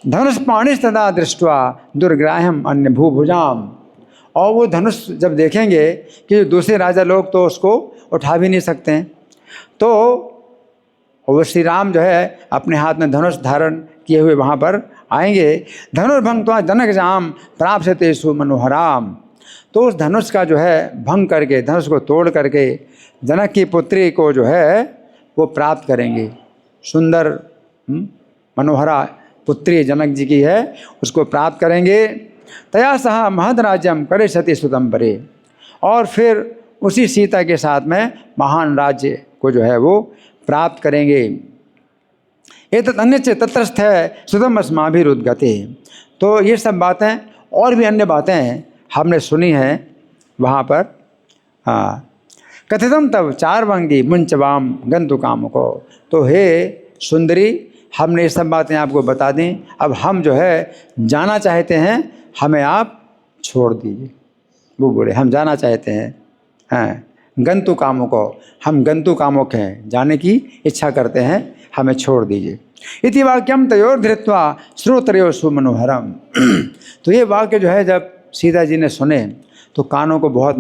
धनुष पाणिस तदा दृष्टवा दुर्ग्राह्यम अन्य भूभुजाम। और वो धनुष जब देखेंगे कि दूसरे राजा लोग तो उसको उठा भी नहीं सकते हैं, तो वो श्री राम जो है अपने हाथ में धनुष धारण किए हुए वहाँ पर आएंगे। धनुर्भंग जनक जाम प्राप्त से तेसु मनोहराम। तो उस धनुष का जो है भंग करके, धनुष को तोड़ करके जनक की पुत्री को जो है वो प्राप्त करेंगे। सुंदर मनोहरा पुत्री जनक जी की है, उसको प्राप्त करेंगे। तया सह महद राज्यम करे सती सुतम परे। और फिर उसी सीता के साथ में महान राज्य को जो है वो प्राप्त करेंगे। ये तो अन्य च तत्रस्थ है सुतम अस्माभिरुद्गते। तो ये सब बातें और भी अन्य बातें हमने सुनी हैं वहाँ पर। कथितम तब 4 वंगी मुंचवाम गंतु काम को। तो हे सुंदरी, हमने ये सब बातें आपको बता दी, अब हम जो है जाना चाहते हैं, हमें आप छोड़ दीजिए। वो बोले हम जाना चाहते हैं, गंतु कामों को, हम गंतु कामुक हैं, जाने की इच्छा करते हैं, हमें छोड़ दीजिए। इति वाक्यम तयोर धृत्वा श्रोत्रयो सुमनोहरम। तो ये वाक्य जो है जब सीता जी ने सुने तो कानों को बहुत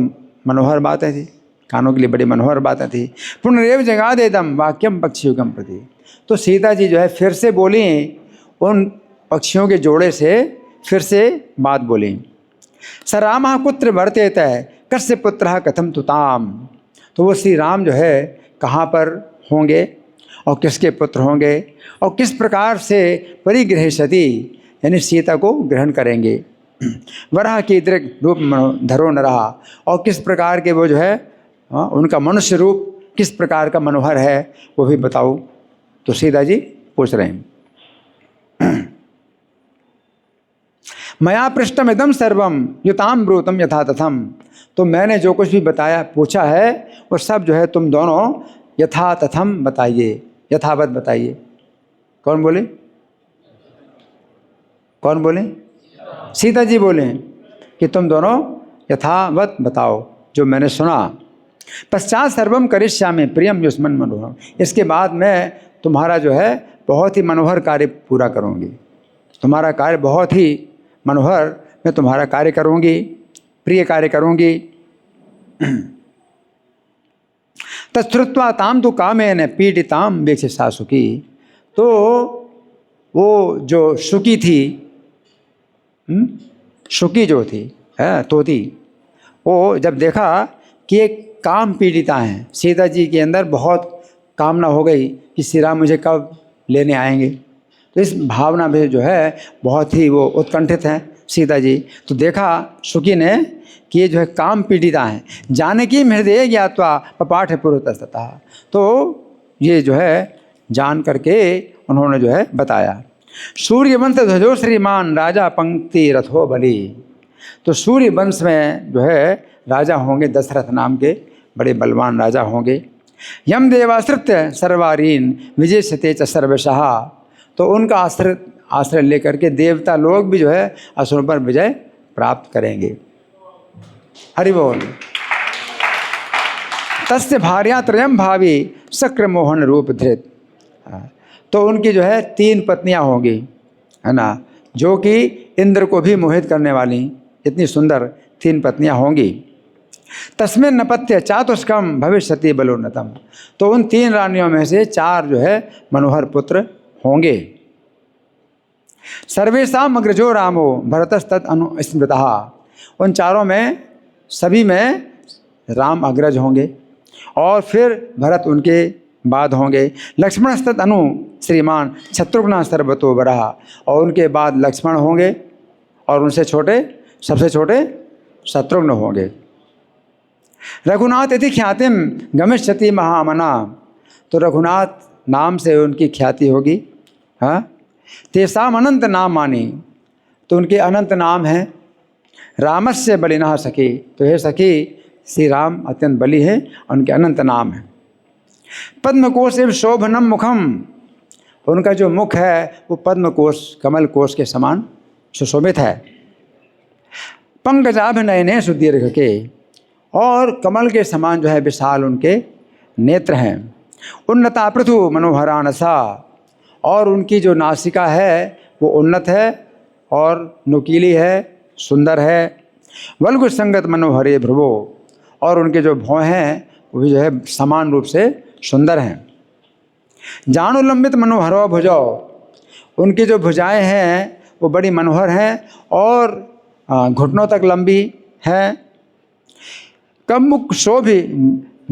मनोहर बातें थी, कानों के लिए बड़ी मनोहर बातें थी। पुनरेव जगादेदम वाक्यम पक्षियुगम प्रति। तो सीता जी जो है फिर से बोली, उन पक्षियों के जोड़े से फिर से बात बोली। स रामः कुत्र वर्तेत कस्य पुत्रः कथम तुताम। तो वो श्री राम जो है कहाँ पर होंगे और किसके पुत्र होंगे और किस प्रकार से परिगृह्यति यानी सीता को ग्रहण करेंगे। वराह की दृक रूप धरो न रहा, और किस प्रकार के वो जो है उनका मनुष्य रूप किस प्रकार का मनोहर है वो भी बताओ। तो सीता जी पूछ रहे हैं, मया पृष्ठम इदम सर्वम युताम ब्रूतम यथा तथम। तो मैंने जो कुछ भी बताया पूछा है वो सब जो है तुम दोनों यथा तथम बताइए, यथावत बताइए। कौन बोले? कौन बोले? सीता जी बोले कि तुम दोनों यथावत बताओ जो मैंने सुना। पश्चात सर्वम करिष्यामि प्रियम युष्मन मनोहर। इसके बाद मैं तुम्हारा जो है बहुत ही मनोहर कार्य पूरा करूँगी, तुम्हारा कार्य बहुत ही मनोहर, मैं तुम्हारा कार्य करूँगी, प्रिय कार्य करूँगी। तच्छ्रुत्वा ताम तु कामेन पीडिताम वेक्ष सासुकी। तो वो जो शुकी थी, शुकी जो थी तोती, वो जब देखा कि एक काम पीड़िता हैं, सीता जी के अंदर बहुत कामना हो गई कि श्री राम मुझे कब लेने आएंगे। तो इस भावना में जो है बहुत ही वो उत्कंठित हैं सीता जी। तो देखा शुकी ने कि ये जो है काम पीड़िता हैं, जानकी हृदय ज्ञात्वा पपाठ पुरुतस्तः। तो ये जो है जान करके उन्होंने जो है बताया। सूर्यवंश ध्वजो श्रीमान राजा पंक्ति रथो बलि। तो सूर्य वंश में जो है राजा होंगे दशरथ नाम के बड़े बलवान राजा होंगे। यम देवाश्रित सर्वारीन विजय सते च सर्वशः। तो उनका आश्रय लेकर के देवता लोग भी जो है असुरों पर विजय प्राप्त करेंगे। हरि बोल। तस्य भार्या त्रयम भावी शक्र मोहन रूप धृत। तो उनकी जो है 3 पत्नियां होंगी, है ना, जो कि इंद्र को भी मोहित करने वाली इतनी सुंदर 3 पत्नियां होंगी। तस्मिन् नपत्य चातुष्कम भविष्यति बलोन्नतम। तो उन 3 रानियों में से 4 जो है मनोहर पुत्र होंगे। सर्वेषाम अग्रजो रामो भरतस्तत् अनुस्मृतः। उन 4 में सभी में राम अग्रज होंगे और फिर भरत उनके बाद होंगे। लक्ष्मणस्तत अनु श्रीमान शत्रुघ्न सर्वतो बड़ा, और उनके बाद लक्ष्मण होंगे और उनसे छोटे, सबसे छोटे शत्रुघ्न होंगे। रघुनाथ यदि ख्यातिम गमिष्यति महामना, तो रघुनाथ नाम से उनकी ख्याति होगी। हाँ, तेसाम अनंत नाम मानी, तो उनके अनंत नाम हैं। रामस्य बलिनः सखी, तो हे सखी श्री राम अत्यंत बली है, उनके अनंत नाम हैं। पद्मकोश एवं शोभनम मुखम, उनका जो मुख है वो पद्मकोश कमल कोश के समान सुशोभित है। पंकजाभ नयने सुदीर्घ के, और कमल के समान जो है विशाल उनके नेत्र हैं। उन्नता पृथु मनोहरा नसा, और उनकी जो नासिका है वो उन्नत है और नुकीली है, सुंदर है। वल्गु संगत मनोहरे भ्रुवो, और उनके जो भौं हैं वो भी जो है समान रूप से सुंदर हैं। जानुलंबित मनोहरो भुजो, उनकी जो भुजाएं हैं वो बड़ी मनोहर हैं और घुटनों तक लंबी हैं। कमुक शोभि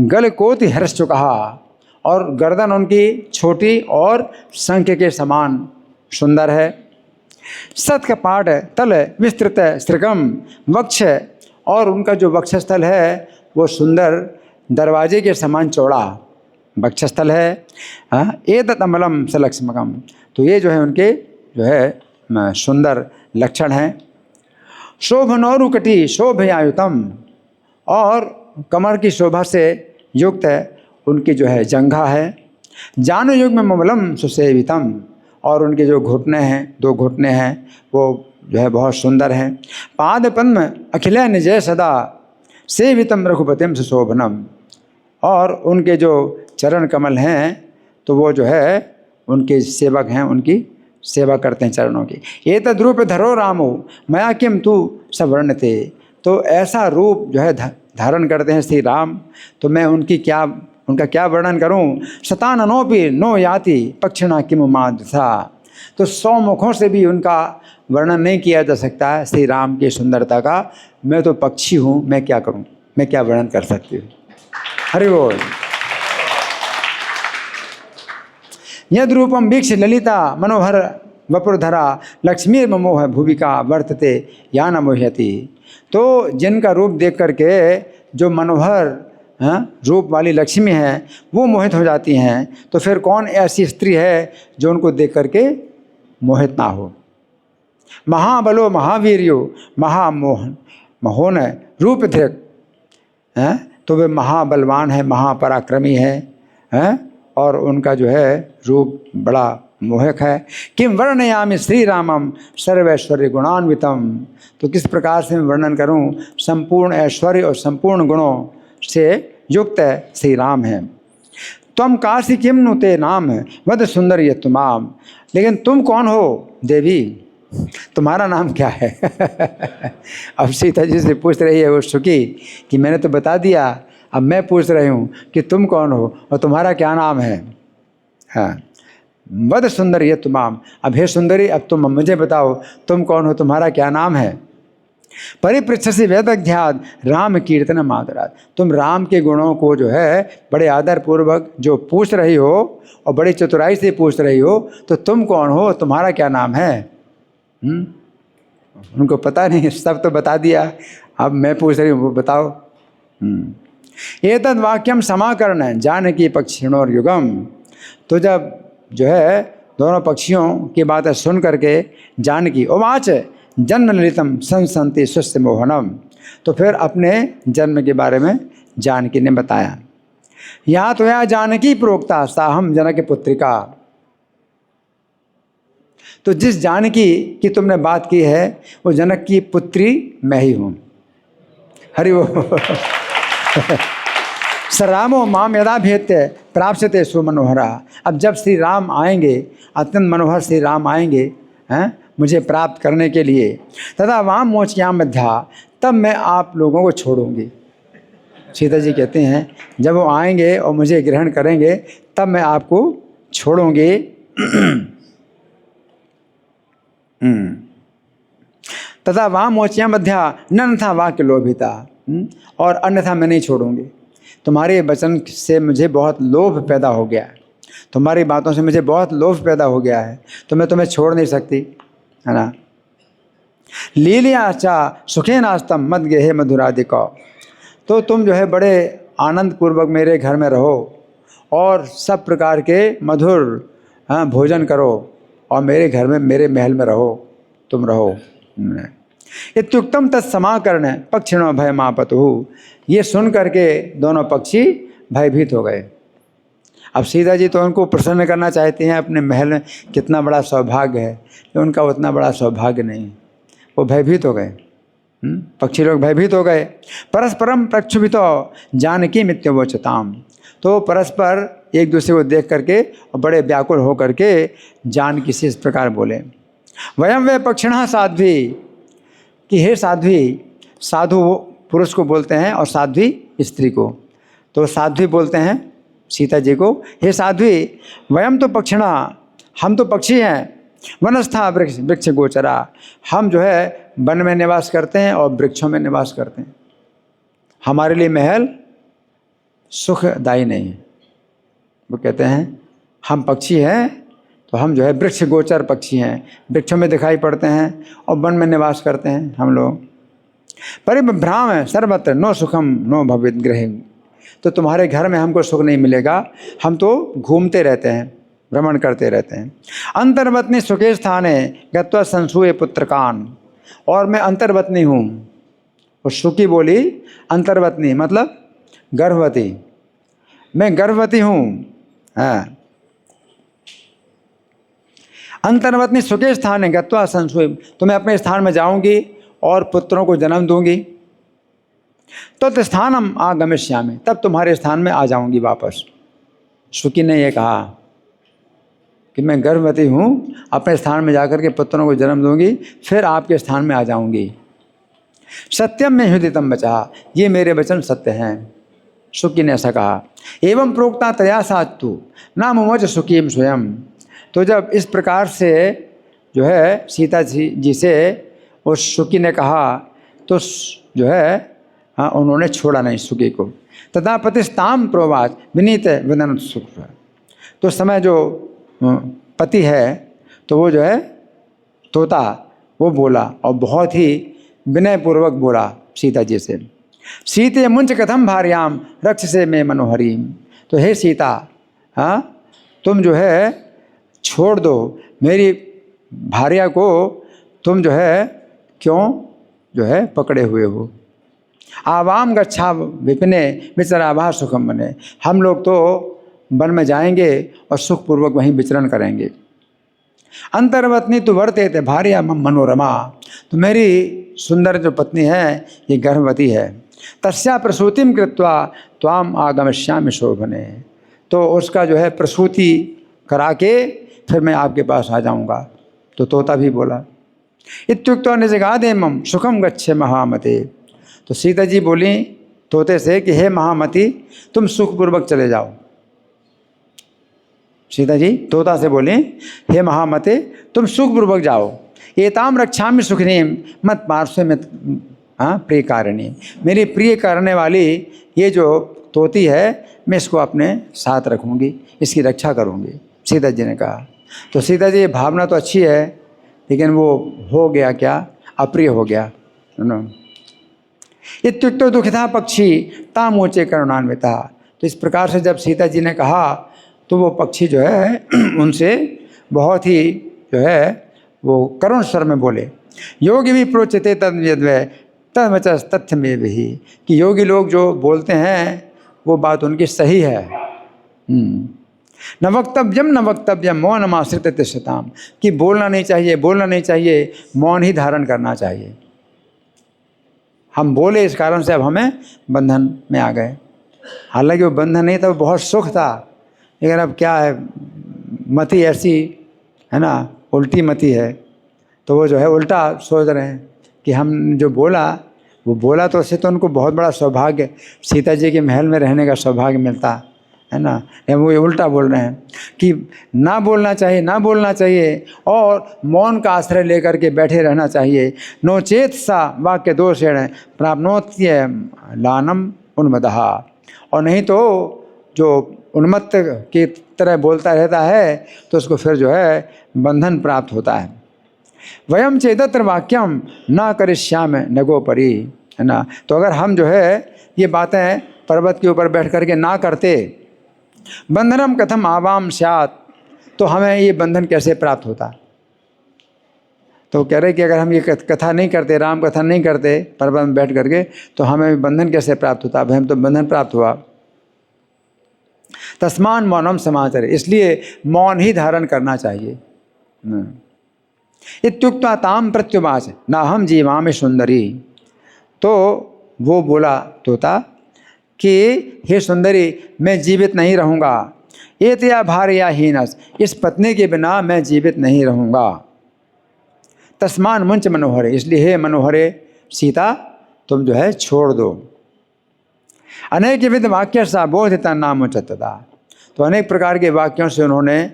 गलकोति हर्ष चुकहा, और गर्दन उनकी छोटी और शंख के समान सुंदर है। सत्कपाट तल विस्तृत श्रीकम वक्ष, और उनका जो वक्षस्थल है वो सुंदर दरवाजे के समान चौड़ा वक्षस्थल है। एतत् अमलम सलक्ष्मकम, तो ये जो है उनके जो है सुंदर लक्षण हैं। शोभनोरुकटी शोभयायुतम, और कमर की शोभा से युक्त उनकी जो है जंघा है। जानुयुग में ममलम सुसेवितम, और उनके जो घुटने हैं, दो घुटने हैं, वो जो है बहुत सुंदर हैं। पाद पद्म अखिल निजय सदा सेवितम रघुपतिम सुशोभनम, और उनके जो चरण कमल हैं तो वो जो है उनके सेवक हैं, उनकी सेवा करते हैं चरणों की। ये तद्रूप धरो रामो मया किम तू सवर्णते, तो ऐसा रूप जो है धारण करते हैं श्री राम, तो मैं उनका क्या वर्णन करूं। शताननोपि नो याति पक्षिणा किम मादसा, तो 100 मुखों से भी उनका वर्णन नहीं किया जा सकता है श्री राम की सुंदरता का। मैं तो पक्षी हूँ, मैं क्या करूँ, मैं क्या वर्णन कर सकती हूँ। हरि बोल। यद रूपम वीक्ष ललिता मनोहर वपुर्धरा लक्ष्मी मोह भूविका वर्तते या न मोह्यति, तो जिनका रूप देख करके जो मनोहर रूप वाली लक्ष्मी है वो मोहित हो जाती हैं, तो फिर कौन ऐसी स्त्री है जो उनको देख करके मोहित ना हो। महाबलो महावीर्यो महामोहन महोन रूप धृक, तो वे महाबलवान है, महापराक्रमी है, और उनका जो है रूप बड़ा मोहक है। किम वर्णयामि श्री रामम सर्वैश्वर्य गुणान्वितम, तो किस प्रकार से मैं वर्णन करूं, संपूर्ण ऐश्वर्य और संपूर्ण गुणों से युक्त श्री राम है। त्वम काशी किम नुते नाम वद सुंदर ये तुमाम, लेकिन तुम कौन हो देवी, तुम्हारा नाम क्या है। अब सीता जी से पूछ रही है वो सुखी कि मैंने तो बता दिया, अब मैं पूछ रही हूँ कि तुम कौन हो और तुम्हारा क्या नाम है। हाँ, वद सुंदर ये तुमाम, अब हे सुंदरी अब तुम मुझे बताओ तुम कौन हो, तुम्हारा क्या नाम है। परिपृच्छसि वेदज्ञात राम कीर्तन मातरात, तुम राम के गुणों को जो है बड़े आदर पूर्वक जो पूछ रही हो और बड़ी चतुराई से पूछ रही हो, तो तुम कौन हो, तुम्हारा क्या नाम है। उनको पता नहीं, सब तो बता दिया, अब मैं पूछ रही हूँ वो बताओ। एतद वाक्यम समाकरण जानकी पक्षिणोर युगम, तो जब जो है दोनों पक्षियों की बातें सुन करके जानकी उवाच जन्म ललितम संसंति सुस्त मोहनम, तो फिर अपने जन्म के बारे में जानकी ने बताया। यहाँ तो यह जानकी प्रोक्ता साहम जनक पुत्रिका, तो जिस जानकी की तुमने बात की है वो जनक की पुत्री मैं ही हूँ। हरि वो स रामो माम यदा भेत्य प्राप्स्यते सुमनोहरा, अब जब श्री राम आएंगे, अत्यंत मनोहर श्री राम आएंगे हैं मुझे प्राप्त करने के लिए, तथा वाम मोचक्याम मध्या, तब मैं आप लोगों को छोड़ूंगी। सीता जी कहते हैं जब वो आएंगे और मुझे ग्रहण करेंगे तब मैं आपको छोड़ूंगी। तथा वाम मोचक्याम मध्या न अन्यथा वाक्य लोभिता, और अन्यथा मैं नहीं छोड़ूंगी। तुम्हारे वचन से मुझे बहुत लोभ पैदा हो गया है, तुम्हारी बातों से मुझे बहुत लोभ पैदा हो गया है, तो मैं तुम्हें छोड़ नहीं सकती, है ना। लीलिया चा सुखे नास्तम मद गेहे मधुराधिका, तो तुम जो है बड़े आनंद पूर्वक मेरे घर में रहो और सब प्रकार के मधुर भोजन करो और मेरे घर में, मेरे महल में रहो, तुम रहो। इत्युक्तम तत्समाकर्ण पक्षिणो भय मापतु, ये सुन करके दोनों पक्षी भयभीत हो गए। अब सीता जी तो उनको प्रसन्न करना चाहती हैं अपने महल में, कितना बड़ा सौभाग्य है, कि उनका उतना बड़ा सौभाग्य नहीं, वो भयभीत हो गए। पक्षी लोग भयभीत हो गए। परस्परम प्रक्षुभितो जानकी मित्यवोचताम, तो परस्पर एक दूसरे को देख करके और बड़े व्याकुल हो करके जानकी से इस प्रकार बोले, वयम वे पक्षिणः साध्वी, कि हे साध्वी, साधु पुरुष को बोलते हैं और साध्वी स्त्री को, तो साध्वी बोलते हैं सीता जी को, हे साध्वी वयम तो पक्षिणा, हम तो पक्षी हैं, वनस्था वृक्ष गोचरा, हम जो है वन में निवास करते हैं और वृक्षों में निवास करते हैं, हमारे लिए महल सुखदायी नहीं है। वो कहते हैं हम पक्षी हैं तो हम जो है वृक्ष गोचर पक्षी हैं, वृक्षों में दिखाई पड़ते हैं और वन में निवास करते हैं हम लोग। परिभ्राम है सर्वत्र नो सुखम नो भवित गृह, तो तुम्हारे घर में हमको सुख नहीं मिलेगा, हम तो घूमते रहते हैं, भ्रमण करते रहते हैं। अंतर्वतनी सुखे स्थाने गत्वा संसूय पुत्रकान, और मैं अंतर्वतनी हूँ। और सुखी बोली अंतर्वतनी मतलब गर्भवती, मैं गर्भवती हूँ। हाँ, अंतर्वतनी सुखे स्थाने गत्वा संसूय, तो मैं अपने स्थान में जाऊँगी और पुत्रों को जन्म दूंगी। तो स्थानम आगमिष्यामि, तब तुम्हारे स्थान में आ जाऊंगी वापस। सुकी ने यह कहा कि मैं गर्भवती हूँ, अपने स्थान में जाकर के पुत्रों को जन्म दूंगी, फिर आपके स्थान में आ जाऊंगी। सत्यम में हृदितम बचा, ये मेरे वचन सत्य हैं। सुकी ने ऐसा कहा। एवं प्रोक्ता तया सातु ना मुमोच सुकीम स्वयं, तो जब इस प्रकार से जो है सीता जी से उस सुकी ने कहा तो जो है उन्होंने छोड़ा नहीं सुकी को। तथा पतिस्ताम प्रोवाच विनीत विनन सुख, तो समय जो पति है तो वो जो है तोता वो बोला और बहुत ही विनयपूर्वक बोला सीता जी से, सीते मुंच कथम भार्याम रक्ष से मैं मनोहरीम, तो हे सीता, हाँ तुम जो है छोड़ दो मेरी भार्या को, तुम जो है क्यों जो है पकड़े हुए हो। आवाम गच्छा विपिने विचराभा सुखम बने, हम लोग तो वन में जाएंगे और सुखपूर्वक वहीं विचरण करेंगे। अंतर्वतनी तो वर्ते थे भार्या मनोरमा, तो मेरी सुंदर जो पत्नी है ये गर्भवती है। तस्या प्रसूतिम कृत्वा त्वाम आगमिष्यामि शोभने, तो उसका जो है प्रसूति करा के फिर मैं आपके पास आ जाऊंगा। तो तोता भी बोला। इत्युक्तो निजगादेमं सुखम गच्छे महामते, तो सीता जी बोली तोते से कि हे महामती तुम सुखपूर्वक चले जाओ। सीता जी तोता से बोली हे महामते तुम सुखपूर्वक जाओ। एताम रक्षामि सुखनीम मत पार्श्व में प्रिय कारिणी, मेरी प्रिय करने वाली ये जो तोती है मैं इसको अपने साथ रखूँगी, इसकी रक्षा करूँगी, सीता जी ने कहा। तो सीता जी भावना तो अच्छी है लेकिन वो हो गया क्या, अप्रिय हो गया। इत्युक्तो दुखिता पक्षी तामोचे करुणान्विता, तो इस प्रकार से जब सीता जी ने कहा तो वो पक्षी जो है उनसे बहुत ही जो है वो करुण स्वर में बोले। योगी भी प्रोचते तद्वै तद्वच तथ्य में भी, कि योगी लोग जो बोलते हैं वो बात उनकी सही है। न वक्तव्यम मौनमाश्रित तिष्ठताम, कि बोलना नहीं चाहिए, बोलना नहीं चाहिए, मौन ही धारण करना चाहिए। हम बोले इस कारण से अब हमें बंधन में आ गए, हालांकि वो बंधन नहीं था, वो बहुत सुख था, लेकिन अब क्या है मति ऐसी है ना, उल्टी मति है, तो वो जो है उल्टा सोच रहे हैं कि हम जो बोला वो बोला तो उससे तो उनको बहुत बड़ा सौभाग्य, सीता जी के महल में रहने का सौभाग्य मिलता है ना, वो उल्टा बोल रहे हैं कि ना बोलना चाहिए, ना बोलना चाहिए और मौन का आश्रय लेकर के बैठे रहना चाहिए। नोचेत सा वाक्य दोषेण प्राप्नोत्य लानम उन्मदहा, और नहीं तो जो उन्मत्त की तरह बोलता रहता है तो उसको फिर जो है बंधन प्राप्त होता है। वयम चेदत्र वाक्यम न करिष्यामि नगोपरि, है ना। तो अगर हम जो है ये बातें पर्वत के ऊपर बैठ करके ना करते, बंधनम कथम आवाम स्यात्, तो हमें ये बंधन कैसे प्राप्त होता। तो कह रहे कि अगर हम ये कथा नहीं करते, राम कथा नहीं करते पर्वत में बैठ करके, तो हमें बंधन कैसे प्राप्त होता। अब हम तो बंधन प्राप्त हुआ। तस्मान मौनम समाचर, इसलिए मौन ही धारण करना चाहिए। इत्युक्त्वा ताम प्रत्युवाच ना हम जीवामि सुंदरी। तो वो बोला तोता कि हे सुंदरी, मैं जीवित नहीं रहूँगा। एतया भार्या हीनस, इस पत्नी के बिना मैं जीवित नहीं रहूँगा। तस्मान मुंच मनोहरे, इसलिए हे मनोहरे सीता, तुम जो है छोड़ दो। अनेक विध वाक्य सा बोधिता नाम उच्चतता, तो अनेक प्रकार के वाक्यों से उन्होंने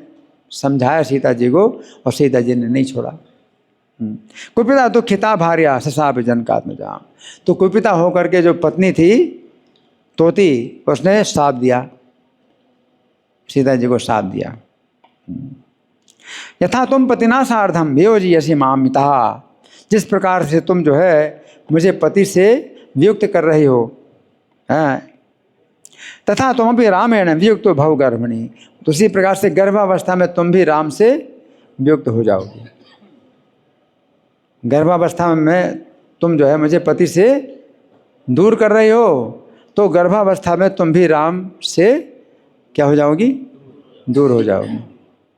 समझाया सीता जी को, और सीता जी ने नहीं छोड़ा। कुपिता दुखिता भार्या ससाप जनकात्मजा, तो कुपिता होकर के जो पत्नी थी तोती, उसने साप दिया, सीता जी को साप दिया। यथा तुम पतिना सार्धम वियोजयसि मामिता, जिस प्रकार से तुम जो है मुझे पति से वियुक्त कर रही हो, तथा तुम भी रामेण वियुक्त भव गर्भिणी, तो उसी प्रकार से गर्भावस्था में तुम भी राम से वियुक्त हो जाओगे। गर्भावस्था में तुम जो है मुझे पति से दूर कर रही हो, तो गर्भावस्था में तुम भी राम से क्या हो जाओगी, दूर हो जाओगी।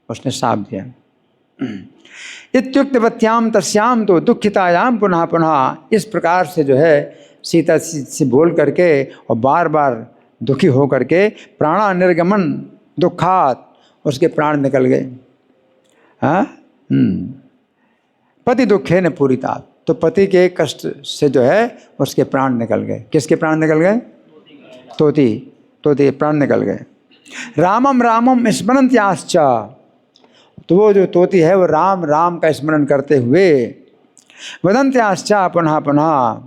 उसने साप दिया। इत्युक्तवत्याम तस्याम तो दुखितायाम पुनः पुनः, इस प्रकार से जो है सीता से बोल करके और बार बार दुखी हो करके प्राणा निर्गमन दुखात, उसके प्राण निकल गए। हाँ, पति दुखे न पूरिता, तो पति के कष्ट से जो है उसके प्राण निकल गए। किसके प्राण निकल गए, तोती प्राण निकल गए। रामम रामम स्मरन्त्याश्च, तो वो जो तोती है वो राम राम का स्मरण करते हुए वदन्त्याश्च पुनः पुनः,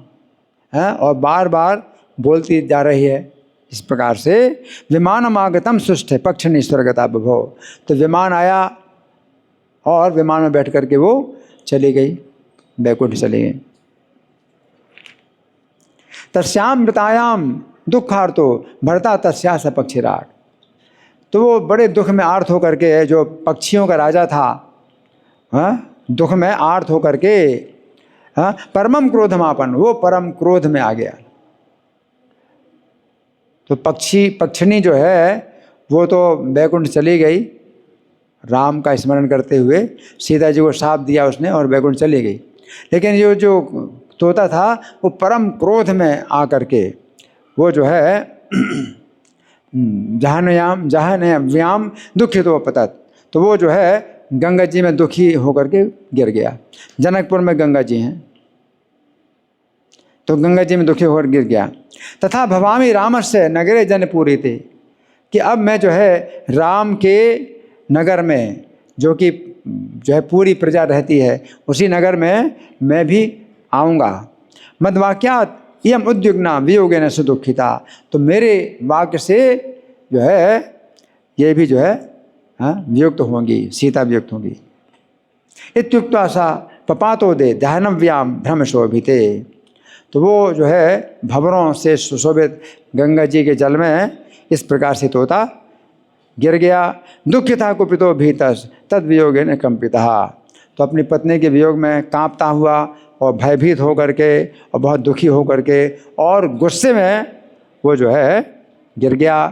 और बार बार बोलती जा रही है। इस प्रकार से विमानम आगतम सुष्ठे पक्षिणी स्वर्गता बभो, तो विमान आया और विमान में बैठ करके वो चली गई, बैकुंठ चली गई। तस्याम मृतायाम दुखार्तो भरता तस्या स पक्षीराट, तो वो बड़े दुख में आर्त होकर के, जो पक्षियों का राजा था, दुख में आर्त होकर के परमम क्रोधमापन, वो परम क्रोध में आ गया। तो पक्षिणी जो है वो तो बैकुंठ चली गई राम का स्मरण करते हुए, सीता जी को शाप दिया उसने और बैकुंठ चली गई। लेकिन ये जो तोता था वो परम क्रोध में आकर के वो जो है जहन्याम दुखित तो पतत, तो वो जो है गंगा जी में दुखी होकर के गिर गया। जनकपुर में गंगा जी हैं, तो गंगा जी में दुखी होकर गिर गया। तथा भवामी रामस्य नगरे जनपुरी थे, कि अब मैं जो है राम के नगर में, जो कि जो है पूरी प्रजा रहती है, उसी नगर में मैं भी आऊँगा। मद्वाक्यात यम उद्युग्ना वियोगेन सुदुखिता, तो मेरे वाक्य से जो है ये भी जो है वियुक्त होंगी, सीता वियुक्त होंगी। इत्युक्त्वा सा पपातो दे दहनव्याम भ्रम शोभिते, तो वो जो है भंवरों से सुशोभित गंगा जी के जल में इस प्रकार से तोता गिर गया। दुखिता कुपितो भीतस तद वियोगेन कंपिता, तो अपनी पत्नी के वियोग में कांपता हुआ और भयभीत होकर के और बहुत दुखी होकर के और गुस्से में वो जो है गिर गया।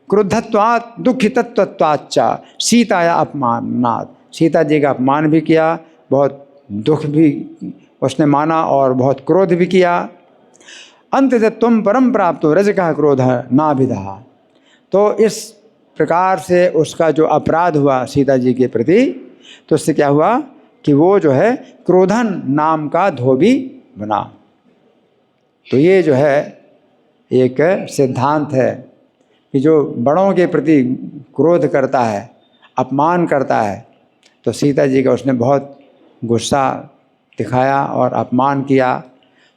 क्रुद्धत्वात् दुखितत्वाच्चा सीताया अपमानात्, सीता जी का अपमान भी किया, बहुत दुख भी उसने माना और बहुत क्रोध भी किया। अंत तुम परम प्राप्तो रजकः क्रोध नाभिधा, तो इस प्रकार से उसका जो अपराध हुआ सीता जी के प्रति, तो उससे क्या हुआ कि वो जो है क्रोधन नाम का धोबी बना। तो ये जो है एक सिद्धांत है कि जो बड़ों के प्रति क्रोध करता है, अपमान करता है, तो सीता जी का उसने बहुत गुस्सा दिखाया और अपमान किया,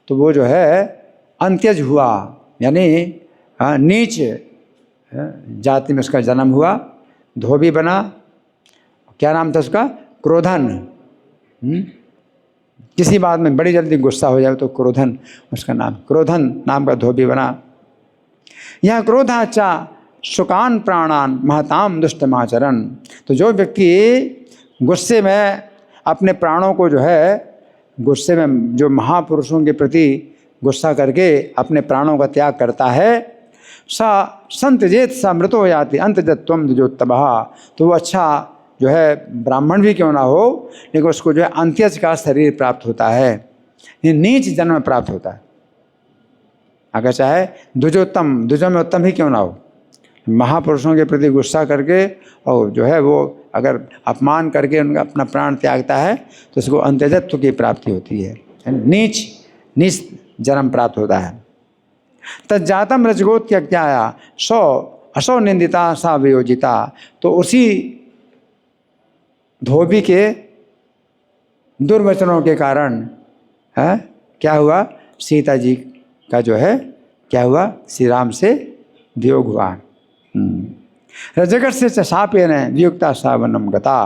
तो वो जो है अंत्यज हुआ, यानी नीच जाति में उसका जन्म हुआ, धोबी बना। क्या नाम था उसका? क्रोधन। किसी बात में बड़ी जल्दी गुस्सा हो जाए तो क्रोधन उसका नाम, क्रोधन नाम का धोबी बना। यह क्रोधाचा शुकान प्राणान महताम दुष्टमाचरण। तो जो व्यक्ति गुस्से में अपने प्राणों को जो है, गुस्से में जो महापुरुषों के प्रति गुस्सा करके अपने प्राणों का त्याग करता है, सा संत जेत सा मृतो याति अंतजत्वम द्विजोत्तमः। तो वो अच्छा जो है ब्राह्मण भी क्यों ना हो, लेकिन उसको जो है अंत्यज का शरीर प्राप्त होता है, ये नीच जन्म प्राप्त होता है। अगर चाहे द्विजोत्तम, द्विजों में उत्तम ही क्यों ना हो, महापुरुषों के प्रति गुस्सा करके और जो है वो अगर अपमान करके उनका अपना प्राण त्यागता है तो उसको अंत्यजत्व की प्राप्ति होती है, नीच जन्म प्राप्त होता है। तज्जातम रजगोत त्याया सौ असौ निंदिता सा वियोजिता। तो उसी धोबी के दुर्वचनों के कारण क्या हुआ, सीता जी का जो है क्या हुआ, श्री राम से वियोग हुआ। रजगट से शापेन वियुक्ता सावनम गता।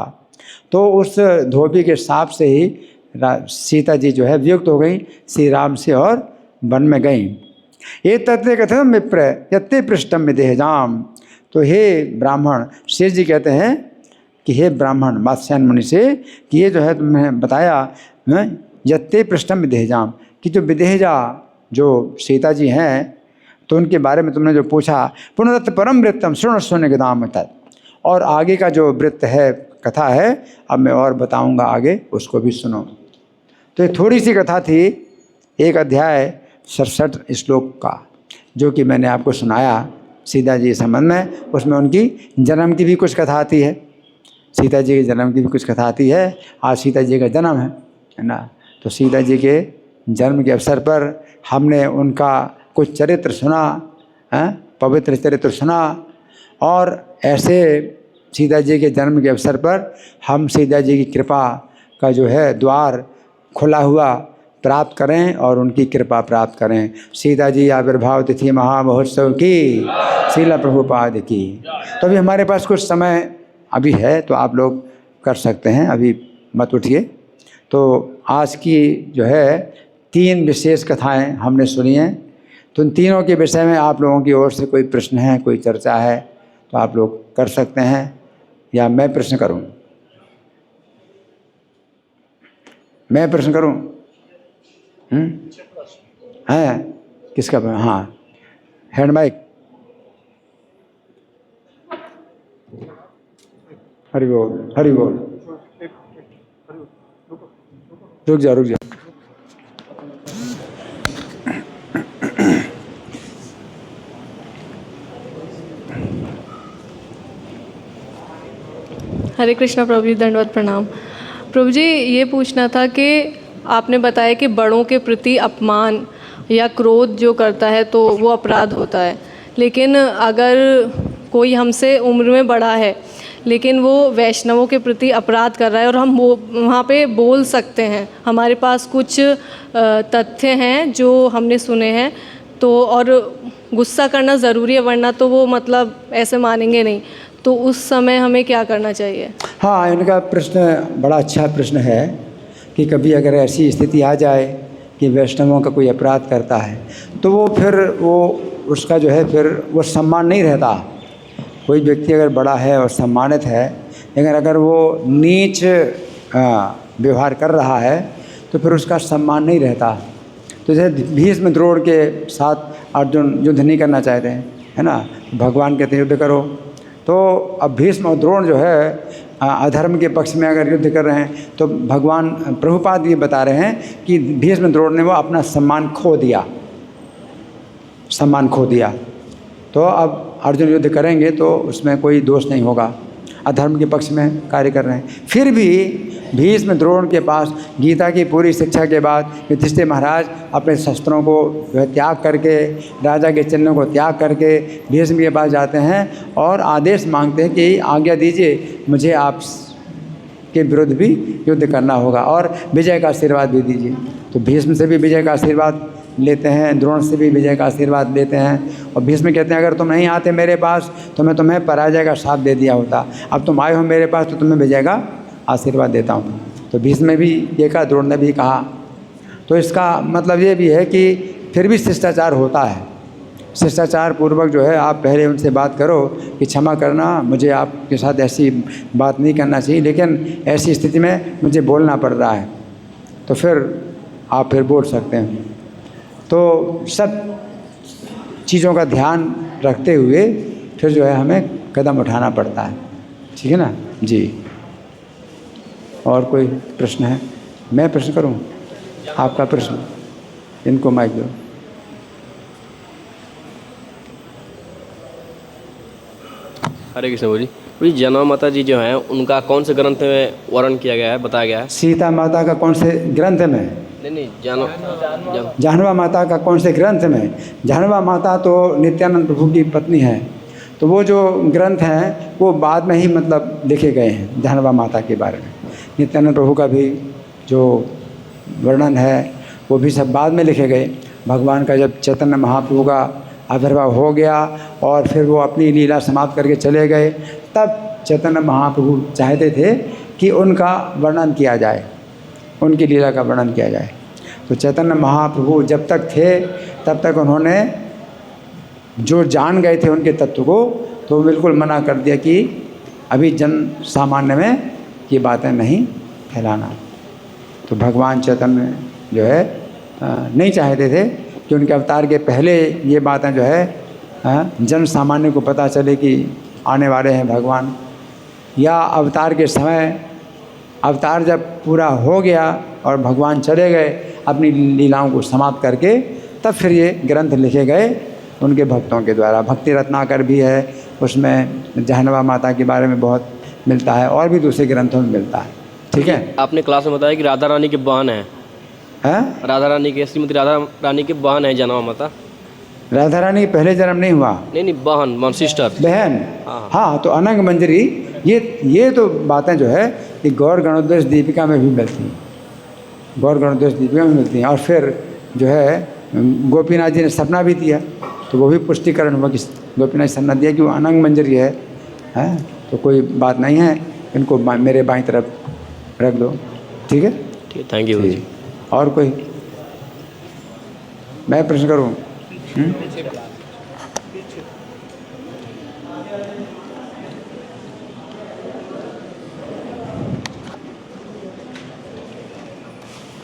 तो उस धोबी के शाप से ही सीता जी जो है वियुक्त हो गई श्री राम से और वन में गई। ये तत्व कथम विप्र यत्ते पृष्ठम में देहजाम। तो हे ब्राह्मण, शेष जी कहते हैं कि हे ब्राह्मण वात्स्यायन मुनि से कि ये जो है तुमने बताया यत्ते पृष्ठम में देहजाम, कि जो विदेहजा जो सीता जी हैं तो उनके बारे में तुमने जो पूछा, पुनरत परम वृत्तम शृणस्वने गदाम तत्। और आगे का जो वृत्त है, कथा है, अब मैं और बताऊंगा आगे, उसको भी सुनो। तो ये थोड़ी सी कथा थी, एक अध्याय 67 श्लोक का, जो कि मैंने आपको सुनाया सीता जी के संबंध में। उसमें उनकी जन्म की भी कुछ कथा आती है, सीता जी के जन्म की भी कुछ कथा आती है। आज सीता जी का जन्म है ना, तो सीता जी के जन्म के अवसर पर हमने उनका कुछ चरित्र सुना, पवित्र चरित्र सुना। और ऐसे सीता जी के जन्म के अवसर पर हम सीता जी की कृपा का जो है द्वार खुला हुआ प्राप्त करें और उनकी कृपा प्राप्त करें। सीता जी आविर्भाव तिथि महामहोत्सव की, श्रील प्रभुपाद की। तो अभी हमारे पास कुछ समय अभी है, तो आप लोग कर सकते हैं, अभी मत उठिए। तो आज की जो है 3 विशेष कथाएं हमने सुनी हैं। तो इन तीनों के विषय में आप लोगों की ओर से कोई प्रश्न है, कोई चर्चा है तो आप लोग कर सकते हैं, या मैं प्रश्न करूं? मैं प्रश्न करूं? है किसका? हाँ, हैंड माइक। हरि बोल, हरि बोल। रुक जा, रुक जा। हरे कृष्णा प्रभु जी, दंडवत प्रणाम। प्रभु जी, ये पूछना था कि आपने बताया कि बड़ों के प्रति अपमान या क्रोध जो करता है तो वो अपराध होता है, लेकिन अगर कोई हमसे उम्र में बड़ा है लेकिन वो वैष्णवों के प्रति अपराध कर रहा है और हम वो वहाँ पे बोल सकते हैं, हमारे पास कुछ तथ्य हैं जो हमने सुने हैं, तो और गुस्सा करना ज़रूरी है, वरना तो वो मतलब ऐसे मानेंगे नहीं, तो उस समय हमें क्या करना चाहिए? हाँ, इनका प्रश्न बड़ा अच्छा प्रश्न है कि कभी अगर ऐसी स्थिति आ जाए कि वैष्णवों का कोई अपराध करता है तो वो फिर वो उसका जो है फिर वो सम्मान नहीं रहता। कोई व्यक्ति अगर बड़ा है और सम्मानित है, लेकिन अगर वो नीच व्यवहार कर रहा है तो फिर उसका सम्मान नहीं रहता। तो जैसे भीष्म द्रोण के साथ अर्जुन युद्ध नहीं करना चाहते हैं, है ना, भगवान कहते हैं युद्ध करो। तो अब भीष्म और द्रोण जो है अधर्म के पक्ष में अगर युद्ध कर रहे हैं तो भगवान प्रभुपाद ये बता रहे हैं कि भीष्म द्रोण ने वो अपना सम्मान खो दिया, सम्मान खो दिया। तो अब अर्जुन युद्ध करेंगे तो उसमें कोई दोष नहीं होगा, अधर्म के पक्ष में कार्य कर रहे हैं। फिर भी भीष्म द्रोण के पास गीता की पूरी शिक्षा के बाद युधिष्ठिर महाराज अपने शस्त्रों को त्याग करके, राजा के चिन्हों को त्याग करके भीष्म के पास जाते हैं और आदेश मांगते हैं कि आज्ञा दीजिए, मुझे आप के विरुद्ध भी युद्ध करना होगा और विजय का आशीर्वाद भी दीजिए। तो भीष्म से भी विजय का आशीर्वाद लेते हैं, द्रोण से भी विजय का आशीर्वाद लेते हैं। और भीष्म कहते हैं अगर तुम नहीं आते मेरे पास तो मैं तुम्हें पराजय का श्राप दे दिया होता, अब तुम आए हो मेरे पास तो तुम्हें विजय का आशीर्वाद देता हूँ। तो भीष्म ने भी ये कहा, द्रोण ने भी कहा। तो इसका मतलब ये भी है कि फिर भी शिष्टाचार होता है। शिष्टाचार पूर्वक जो है आप पहले उनसे बात करो कि क्षमा करना, मुझे आपके साथ ऐसी बात नहीं करना चाहिए, लेकिन ऐसी स्थिति में मुझे बोलना पड़ रहा है, तो फिर आप फिर बोल सकते हैं। तो सब चीज़ों का ध्यान रखते हुए फिर जो है हमें कदम उठाना पड़ता है। ठीक है ना जी। और कोई प्रश्न है? मैं प्रश्न करूं? आपका प्रश्न, इनको माइक दो। हरे कृष्ण जी। जी जानवा माता जी जो हैं उनका कौन से ग्रंथ में वर्णन किया गया है, बताया गया है? सीता माता का कौन से ग्रंथ में? नहीं जानवा माता का कौन से ग्रंथ में? जानवा माता तो नित्यानंद प्रभु की पत्नी है, तो वो जो ग्रंथ हैं वो बाद में ही मतलब लिखे गए हैं जानवा माता के बारे में। नित्यानंद प्रभु का भी जो वर्णन है वो भी सब बाद में लिखे गए। भगवान का जब चैतन्य महाप्रभु का आविर्भाव हो गया और फिर वो अपनी लीला समाप्त करके चले गए, तब चैतन्य महाप्रभु चाहते थे कि उनका वर्णन किया जाए, उनकी लीला का वर्णन किया जाए। तो चैतन्य महाप्रभु जब तक थे तब तक उन्होंने जो जान गए थे उनके तत्व को, तो बिल्कुल मना कर दिया कि अभी जन सामान्य में ये बातें नहीं फैलाना। तो भगवान चैतन्य जो है नहीं चाहते थे कि उनके अवतार के पहले ये बातें जो है जन सामान्य को पता चले कि आने वाले हैं भगवान, या अवतार के समय अवतार जब पूरा हो गया और भगवान चले गए अपनी लीलाओं को समाप्त करके, तब फिर ये ग्रंथ लिखे गए उनके भक्तों के द्वारा। भक्ति रत्नाकर भी है, उसमें जानवा माता के बारे में बहुत मिलता है और भी दूसरे ग्रंथों में मिलता है। ठीक है। आपने क्लास में बताया कि राधा रानी के बहन है, राधा रानी के, श्रीमती राधा रानी के बहन है जानवा माता। राधा रानी पहले जन्म नहीं हुआ? नहीं बहन, सिस्टर, बहन। हाँ, तो अनंग मंजरी ये तो बातें जो है कि गौर गणोद्देश दीपिका में भी मिलती हैं, गौर गणोद्देश दीपिका में मिलती हैं। और फिर जो है गोपीनाथ जी ने सपना भी दिया, तो वो भी पुष्टिकरण हुआ कि गोपीनाथ सपना दिया कि वो अनंग मंजरी है। तो कोई बात नहीं है, इनको मेरे बाईं तरफ रख दो। ठीक है, थैंक यू जी। और कोई? मैं प्रश्न करूं?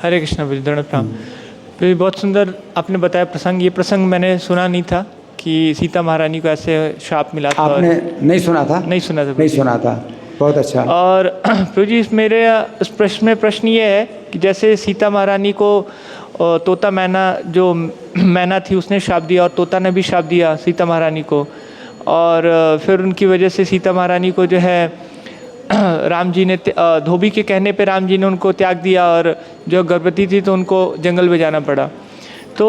हरे कृष्ण विद्यानंद प्रणाम। तो बहुत सुंदर आपने बताया प्रसंग। ये प्रसंग मैंने सुना नहीं था कि सीता महारानी को ऐसे श्राप मिला था। आपने नहीं सुना था? नहीं सुना था। नहीं सुना था, बहुत अच्छा। और प्रभु जी मेरे इस प्रश्न ये है कि जैसे सीता महारानी को तोता मैना, जो मैना थी उसने श्राप दिया और तोता ने भी श्राप दिया सीता महारानी को, और फिर उनकी वजह से सीता महारानी को जो है राम जी ने धोबी के कहने पे राम जी ने उनको त्याग दिया, और जो गर्भवती थी तो उनको जंगल में जाना पड़ा। तो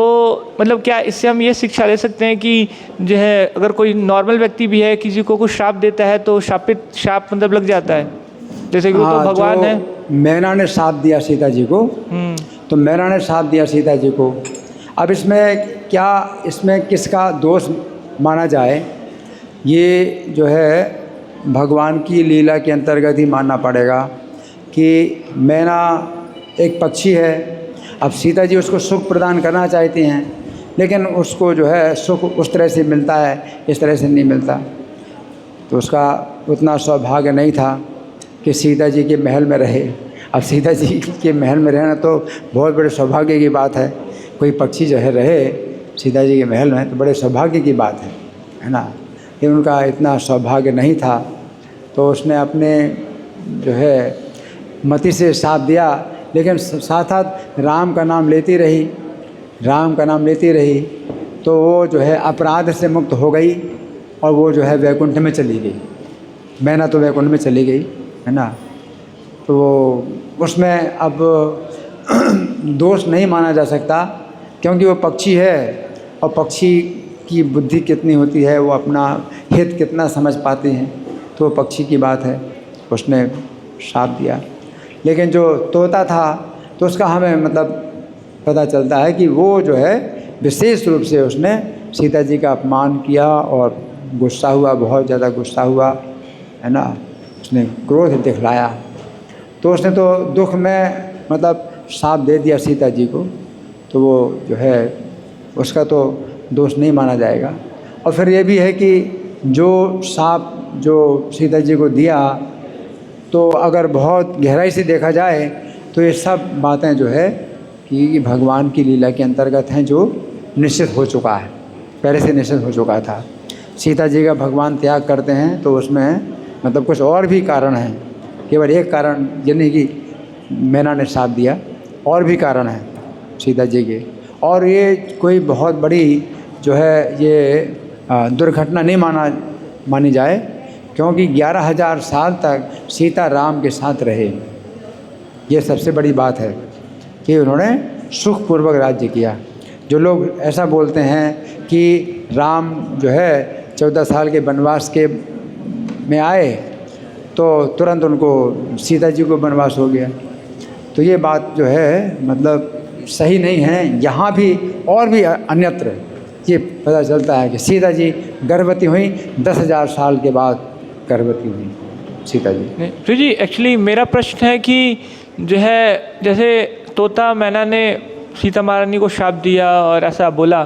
मतलब क्या इससे हम ये शिक्षा ले सकते हैं कि जो है अगर कोई नॉर्मल व्यक्ति भी है किसी को कुछ श्राप देता है तो श्राप मतलब लग जाता है? जैसे कि वो तो भगवान है। मैना ने श्राप दिया सीता जी को, तो मैना ने श्राप दिया सीता जी को। अब इसमें किसका दोष माना जाए? ये जो है भगवान की लीला के अंतर्गत ही मानना पड़ेगा कि मैना एक पक्षी है। अब सीता जी उसको सुख प्रदान करना चाहती हैं, लेकिन उसको जो है सुख उस तरह से मिलता है, इस तरह से नहीं मिलता। तो उसका उतना सौभाग्य नहीं था कि सीता जी के महल में रहे। अब सीता जी के महल में रहना तो बहुत बड़े सौभाग्य की बात है। कोई पक्षी जो है रहे सीता जी के महल में तो बड़े सौभाग्य की बात है ना। लेकिन उनका इतना सौभाग्य नहीं था, तो उसने अपने जो है मति से साथ दिया, लेकिन साथ साथ राम का नाम लेती रही, राम का नाम लेती रही। तो वो जो है अपराध से मुक्त हो गई और वो जो है वैकुंठ में चली गई। मैना तो वैकुंठ में चली गई है ना। तो उसमें अब दोष नहीं माना जा सकता, क्योंकि वो पक्षी है और पक्षी की बुद्धि कितनी होती है, वो अपना हित कितना समझ पाते हैं, तो पक्षी की बात है, उसने श्राप दिया। लेकिन जो तोता था तो उसका हमें मतलब पता चलता है कि वो जो है विशेष रूप से उसने सीता जी का अपमान किया और गुस्सा हुआ, बहुत ज़्यादा गुस्सा हुआ, है ना, उसने क्रोध दिखलाया। तो उसने तो दुख में मतलब शाप दे दिया सीता जी को, तो वो जो है उसका तो दोष नहीं माना जाएगा। और फिर ये भी है कि जो शाप जो सीता जी को दिया, तो अगर बहुत गहराई से देखा जाए तो ये सब बातें जो है कि भगवान की लीला के अंतर्गत हैं, जो निश्चित हो चुका है, पहले से निश्चित हो चुका था। सीता जी का भगवान त्याग करते हैं तो उसमें मतलब कुछ और भी कारण हैं, केवल एक कारण यानी कि मैना ने साथ दिया, और भी कारण है सीता जी के। और ये कोई बहुत बड़ी जो है ये दुर्घटना नहीं मानी जाए, क्योंकि 11,000 साल तक सीता राम के साथ रहे। ये सबसे बड़ी बात है कि उन्होंने सुखपूर्वक राज्य किया। जो लोग ऐसा बोलते हैं कि राम जो है 14 साल के वनवास के में आए तो तुरंत उनको सीता जी को वनवास हो गया, तो ये बात जो है मतलब सही नहीं है। यहाँ भी और भी अन्यत्र ये पता चलता है कि सीता जी गर्भवती हुई 10,000 साल के बाद गर्भवती हुई सीता जी। तो जी एक्चुअली मेरा प्रश्न है कि जो है जैसे तोता मैना ने सीता महारानी को शाप दिया और ऐसा बोला,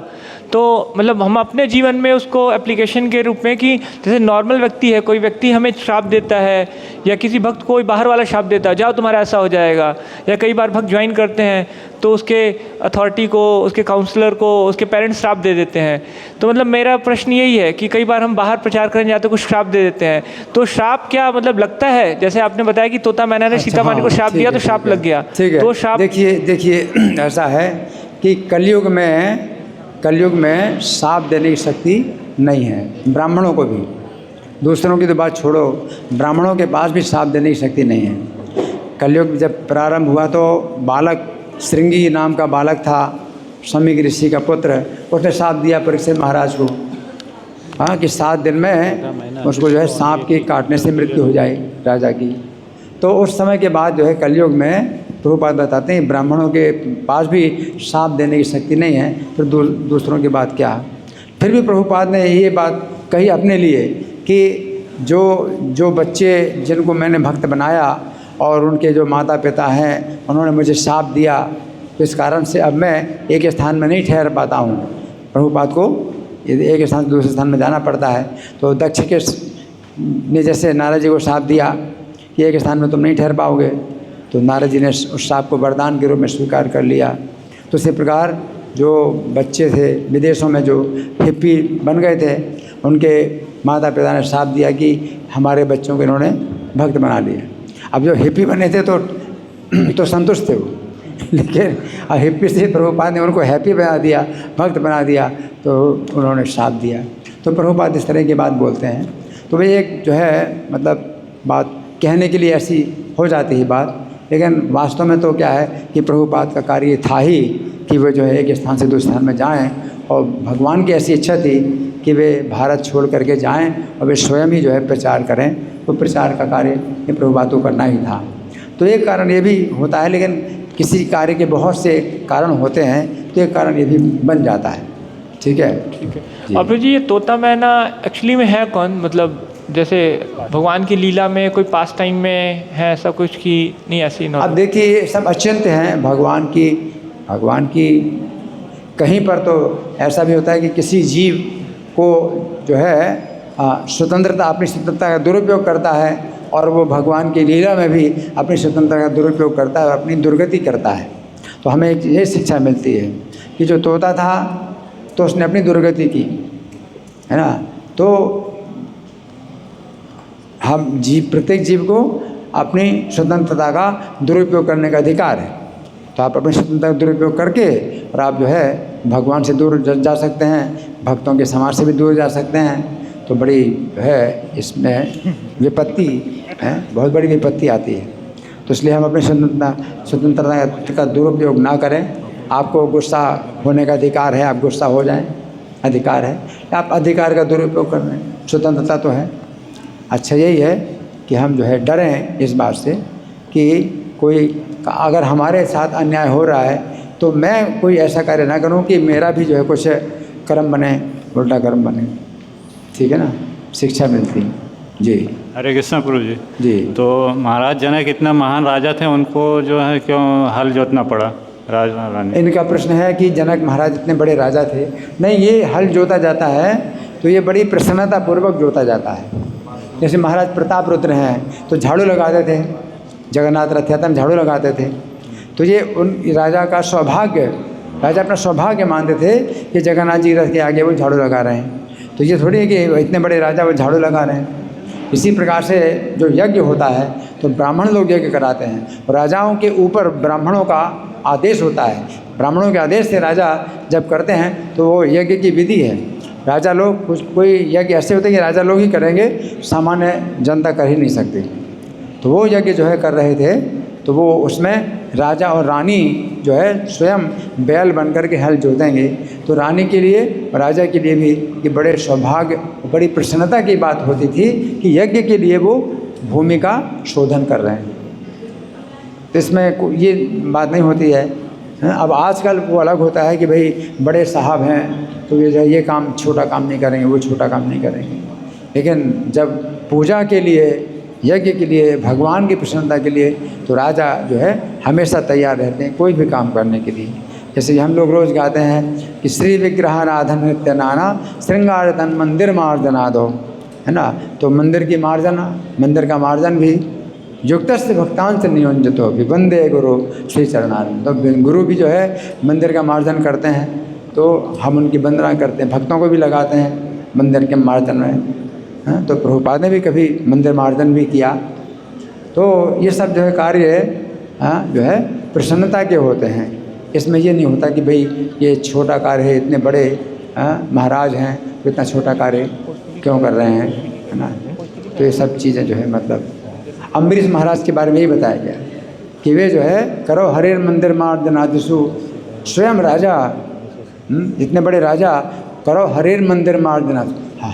तो मतलब हम अपने जीवन में उसको एप्लीकेशन के रूप में कि जैसे नॉर्मल व्यक्ति है, कोई व्यक्ति हमें श्राप देता है या किसी भक्त कोई बाहर वाला श्राप देता है, जाओ तुम्हारा ऐसा हो जाएगा, या कई बार भक्त ज्वाइन करते हैं तो उसके अथॉरिटी को, उसके काउंसलर को, उसके पेरेंट्स श्राप दे देते हैं। तो मतलब मेरा प्रश्न यही है कि कई बार हम बाहर प्रचार करने जाते कुछ श्राप दे देते हैं, तो श्राप क्या मतलब लगता है? जैसे आपने बताया कि तोता मैना ने सीता मानी को श्राप दिया तो श्राप लग गया, तो श्राप देखिए ऐसा है कि कलयुग में शाप देने की शक्ति नहीं है ब्राह्मणों को भी। दूसरों की तो बात छोड़ो, ब्राह्मणों के पास भी शाप देने की शक्ति नहीं है। कलयुग जब प्रारंभ हुआ तो बालक श्रृंगी नाम का बालक था, शमीक ऋषि का पुत्र, उसने शाप दिया परीक्षित महाराज को, हाँ, कि 7 दिन में उसको जो है सांप के काटने से मृत्यु हो जाए राजा की। तो उस समय के बाद जो है कलयुग में प्रभुपाद बताते हैं ब्राह्मणों के पास भी शाप देने की शक्ति नहीं है, फिर दूसरों की बात क्या। फिर भी प्रभुपाद ने ये बात कही अपने लिए कि जो बच्चे जिनको मैंने भक्त बनाया और उनके जो माता पिता हैं उन्होंने मुझे शाप दिया, तो इस कारण से अब मैं एक स्थान में नहीं ठहर पाता हूँ। प्रभुपाद को यदि एक स्थान से दूसरे स्थान में जाना पड़ता है, तो दक्ष के ने जैसे नारद जी को शाप दिया कि एक स्थान में तुम नहीं ठहर पाओगे, तो नारद जी ने उस शाप को वरदान के रूप में स्वीकार कर लिया। तो इसी प्रकार जो बच्चे थे विदेशों में जो हिप्पी बन गए थे, उनके माता पिता ने शाप दिया कि हमारे बच्चों को इन्होंने भक्त बना लिया। अब जो हिप्पी बने थे तो संतुष्ट थे वो, लेकिन हिप्पी से प्रभुपाद ने उनको हैप्पी बना दिया, भक्त बना दिया, तो उन्होंने शाप दिया। तो प्रभुपाद इस तरह की बात बोलते हैं। तो वे एक जो है मतलब बात कहने के लिए ऐसी हो जाती है बात, लेकिन वास्तव में तो क्या है कि प्रभुपाद का कार्य था ही कि वे जो है एक स्थान से दूसरे स्थान में जाएं, और भगवान की ऐसी इच्छा थी कि वे भारत छोड़ करके जाएं और वे स्वयं ही जो है प्रचार करें। तो प्रचार का कार्य ये प्रभुपाद को करना ही था। तो एक कारण ये भी होता है, लेकिन किसी कार्य के बहुत से कारण होते हैं, तो एक कारण ये भी बन जाता है। ठीक है, ठीक है। अब जी ये तोता मैना एक्चुअली में है कौन? मतलब जैसे भगवान की लीला में कोई पास टाइम में है ऐसा कुछ कि नहीं, ऐसी ना? अब देखिए सब अचिंत्य हैं भगवान की कहीं पर तो ऐसा भी होता है कि किसी जीव को जो है स्वतंत्रता, अपनी स्वतंत्रता का दुरुपयोग करता है, और वो भगवान की लीला में भी अपनी स्वतंत्रता का दुरुपयोग करता है और अपनी दुर्गति करता है। तो हमें एक ये शिक्षा मिलती है कि जो तोता था तो उसने अपनी दुर्गति की, है ना। तो हम प्रत्येक जीव को अपनी स्वतंत्रता का दुरुपयोग करने का अधिकार है। तो आप अपनी स्वतंत्रता का दुरुपयोग करके और आप जो है भगवान से दूर जा सकते हैं, भक्तों के समाज से भी दूर जा सकते हैं। तो बड़ी है इसमें विपत्ति है, बहुत बड़ी विपत्ति आती है। तो इसलिए हम अपनी स्वतंत्रता का दुरुपयोग ना करें। आपको गुस्सा होने का अधिकार है, आप गुस्सा हो जाएं, अधिकार है। आप अधिकार का दुरुपयोग कर रहे हैं, स्वतंत्रता तो है। अच्छा यही है कि हम जो है डरें इस बात से कि कोई अगर हमारे साथ अन्याय हो रहा है तो मैं कोई ऐसा कार्य ना करूं कि मेरा भी जो है कुछ कर्म बने, उल्टा कर्म बने। ठीक है ना, शिक्षा मिलती जी। हरे कृष्ण प्रभु जी। जी तो महाराज जनक इतना महान राजा थे, उनको जो है क्यों हल जोतना पड़ा राजा रानी? इनका प्रश्न है कि जनक महाराज इतने बड़े राजा थे। नहीं, ये हल जोता जाता है तो ये बड़ी प्रसन्नता पूर्वक जोता जाता है। जैसे महाराज प्रताप रुद्र हैं तो झाड़ू लगाते थे, जगन्नाथ रथ यात्रा में झाड़ू लगाते थे। तो ये उन राजा का सौभाग्य, राजा अपना सौभाग्य मानते थे कि जगन्नाथ जी रथ के आगे वो झाड़ू लगा रहे हैं। तो ये थोड़ी है कि इतने बड़े राजा वो झाड़ू लगा रहे हैं। इसी प्रकार से जो यज्ञ होता है तो ब्राह्मण लोग यज्ञ कराते हैं, और राजाओं के ऊपर ब्राह्मणों का आदेश होता है। ब्राह्मणों के आदेश से राजा जब करते हैं तो वो यज्ञ की विधि है। राजा लोग कोई यज्ञ ऐसे होते हैं कि राजा लोग ही करेंगे, सामान्य जनता कर ही नहीं सकती। तो वो यज्ञ जो है कर रहे थे, तो वो उसमें राजा और रानी जो है स्वयं बैल बन कर के हल जोतेंगे। तो रानी के लिए और राजा के लिए भी ये बड़े सौभाग्य, बड़ी प्रसन्नता की बात होती थी कि यज्ञ के लिए वो भूमि का शोधन कर रहे हैं। तो इसमें ये बात नहीं होती है। अब आजकल वो अलग होता है कि भाई बड़े साहब हैं तो ये काम छोटा काम नहीं करेंगे, वो छोटा काम नहीं करेंगे। लेकिन जब पूजा के लिए, यज्ञ के लिए, भगवान की प्रसन्नता के लिए, तो राजा जो है हमेशा तैयार रहते हैं कोई भी काम करने के लिए। जैसे हम लोग रोज़ गाते हैं कि श्री विग्रहाराधन नित्य नाना श्रृंगार तन मंदिर मार्जना दो, है ना। तो मंदिर की मार्जना, मंदिर का मार्जन भी युक्तस्य भक्तांश नियोजितो वंदे गुरु श्री चरणारविंद। तो गुरु भी जो है मंदिर का मार्जन करते हैं, तो हम उनकी वंदना करते हैं, भक्तों को भी लगाते हैं मंदिर के मार्जन में। तो प्रभुपाद ने भी कभी मंदिर मार्जन भी किया। तो ये सब जो है कार्य जो है प्रसन्नता के होते हैं। इसमें ये नहीं होता कि भाई ये छोटा कार्य है, इतने बड़े महाराज हैं तो इतना छोटा कार्य क्यों कर रहे हैं, है ना। तो ये सब चीज़ें जो है मतलब अम्बरीश महाराज के बारे में ही बताया गया कि वे जो है करो हरेर मंदिर मार्जनादिशु, स्वयं राजा, जितने बड़े राजा करो हरेर मंदिर मार्जना,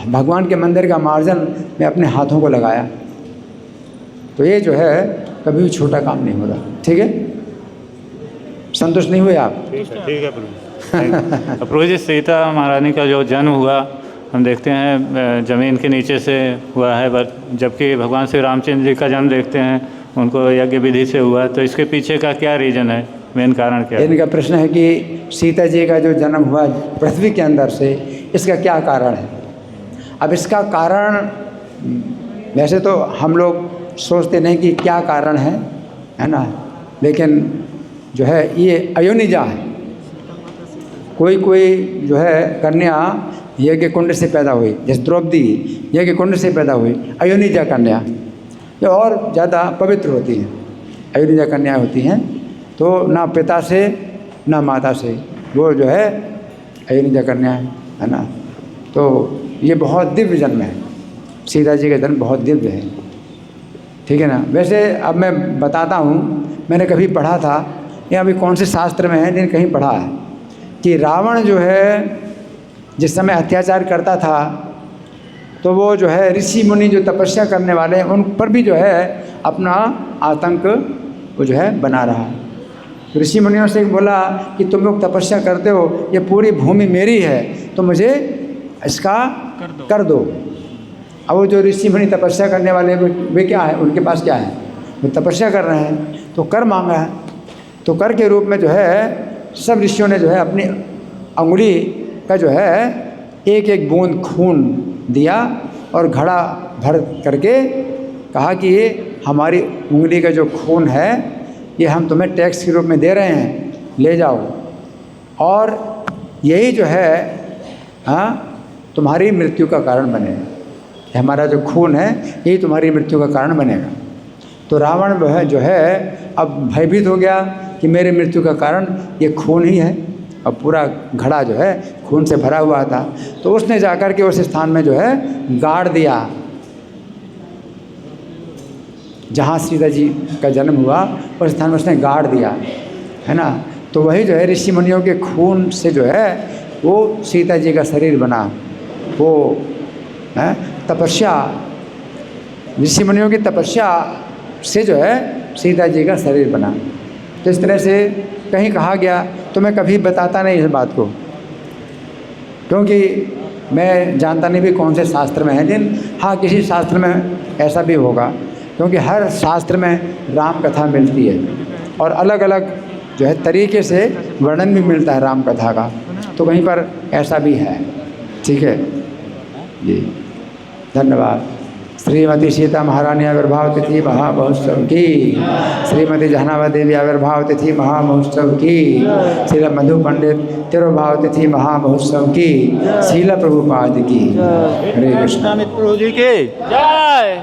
भगवान के मंदिर का मार्जन मैं अपने हाथों को लगाया। तो ये जो है कभी भी छोटा काम नहीं हो रहा। ठीक है, संतुष्ट नहीं हुए आप? ठीक है प्रभु। प्रभु जी, सीता महारानी का जो जन्म हुआ हम देखते हैं ज़मीन के नीचे से हुआ है, जबकि भगवान श्री रामचंद्र जी का जन्म देखते हैं उनको यज्ञ विधि से हुआ। तो इसके पीछे का क्या रीज़न है, मेन कारण क्या है? इनका प्रश्न है कि सीता जी का जो जन्म हुआ पृथ्वी के अंदर से, इसका क्या कारण है। अब इसका कारण वैसे तो हम लोग सोचते नहीं कि क्या कारण है ना, लेकिन जो है ये अयोनिजा है। कोई जो है कन्या यज्ञ कुंड से पैदा हुई, जैसे द्रौपदी यज्ञ कुंड से पैदा हुई, अयोनिजा कन्या जो और ज़्यादा पवित्र होती हैं। अयोनिजा कन्या होती हैं तो ना पिता से ना माता से, वो जो है अयोनिजा कन्या है ना। तो ये बहुत दिव्य जन्म है, सीता जी का जन्म बहुत दिव्य है। ठीक है ना। वैसे अब मैं बताता हूँ, मैंने कभी पढ़ा था, या अभी कौन से शास्त्र में है लेकिन कहीं पढ़ा है कि रावण जो है जिस समय अत्याचार करता था तो वो जो है ऋषि मुनि जो तपस्या करने वाले हैं उन पर भी जो है अपना आतंक वो जो है बना रहा। तो ऋषि मुनियों से बोला कि तुम लोग तपस्या करते हो, ये पूरी भूमि मेरी है, तो मुझे इसका कर दो। अब वो जो ऋषि मुनि तपस्या करने वाले वे क्या है, उनके पास क्या है, वो तपस्या कर रहे हैं तो कर मांगा है। तो कर के रूप में जो है सब ऋषियों ने जो है अपनी अंगुली का जो है एक एक बूंद खून दिया और घड़ा भर करके कहा कि ये हमारी उंगली का जो खून है ये हम तुम्हें टैक्स के रूप में दे रहे हैं, ले जाओ, और यही जो है तुम्हारी मृत्यु का कारण बनेगा। हमारा जो खून है यही तुम्हारी मृत्यु का कारण बनेगा। तो रावण जो है अब भयभीत हो गया कि मेरे मृत्यु का कारण ये खून ही है। अब पूरा घड़ा जो है खून से भरा हुआ था, तो उसने जाकर के उस स्थान में जो है गाड़ दिया जहाँ सीता जी का जन्म हुआ, उस स्थान में उसने गाड़ दिया, है ना। तो वही जो है ऋषि मुनियों के खून से जो है वो सीता जी का शरीर बना। वो है तपस्या, ऋषि मुनियों की तपस्या से जो है सीता जी का शरीर बना। तो इस तरह से कहीं कहा गया, तो तो मैं कभी बताता नहीं इस बात को, क्योंकि मैं जानता नहीं भी कौन से शास्त्र में है। लेकिन हाँ, किसी शास्त्र में ऐसा भी होगा, क्योंकि हर शास्त्र में राम कथा मिलती है और अलग अलग जो है तरीके से वर्णन भी मिलता है राम कथा का, तो कहीं पर ऐसा भी है। ठीक है जी, धन्यवाद। श्रीमती सीता महारानी आविर्भाव तिथि महामहोत्सव की, श्रीमती जहनावा देवी आविर्भाव तिथि महामहोत्सव की, श्री मधु पंडित तिरुभाव तिथि महामहोत्सव की, शीला प्रभुपाद की। हरे कृष्ण। प्रभु जी की जय।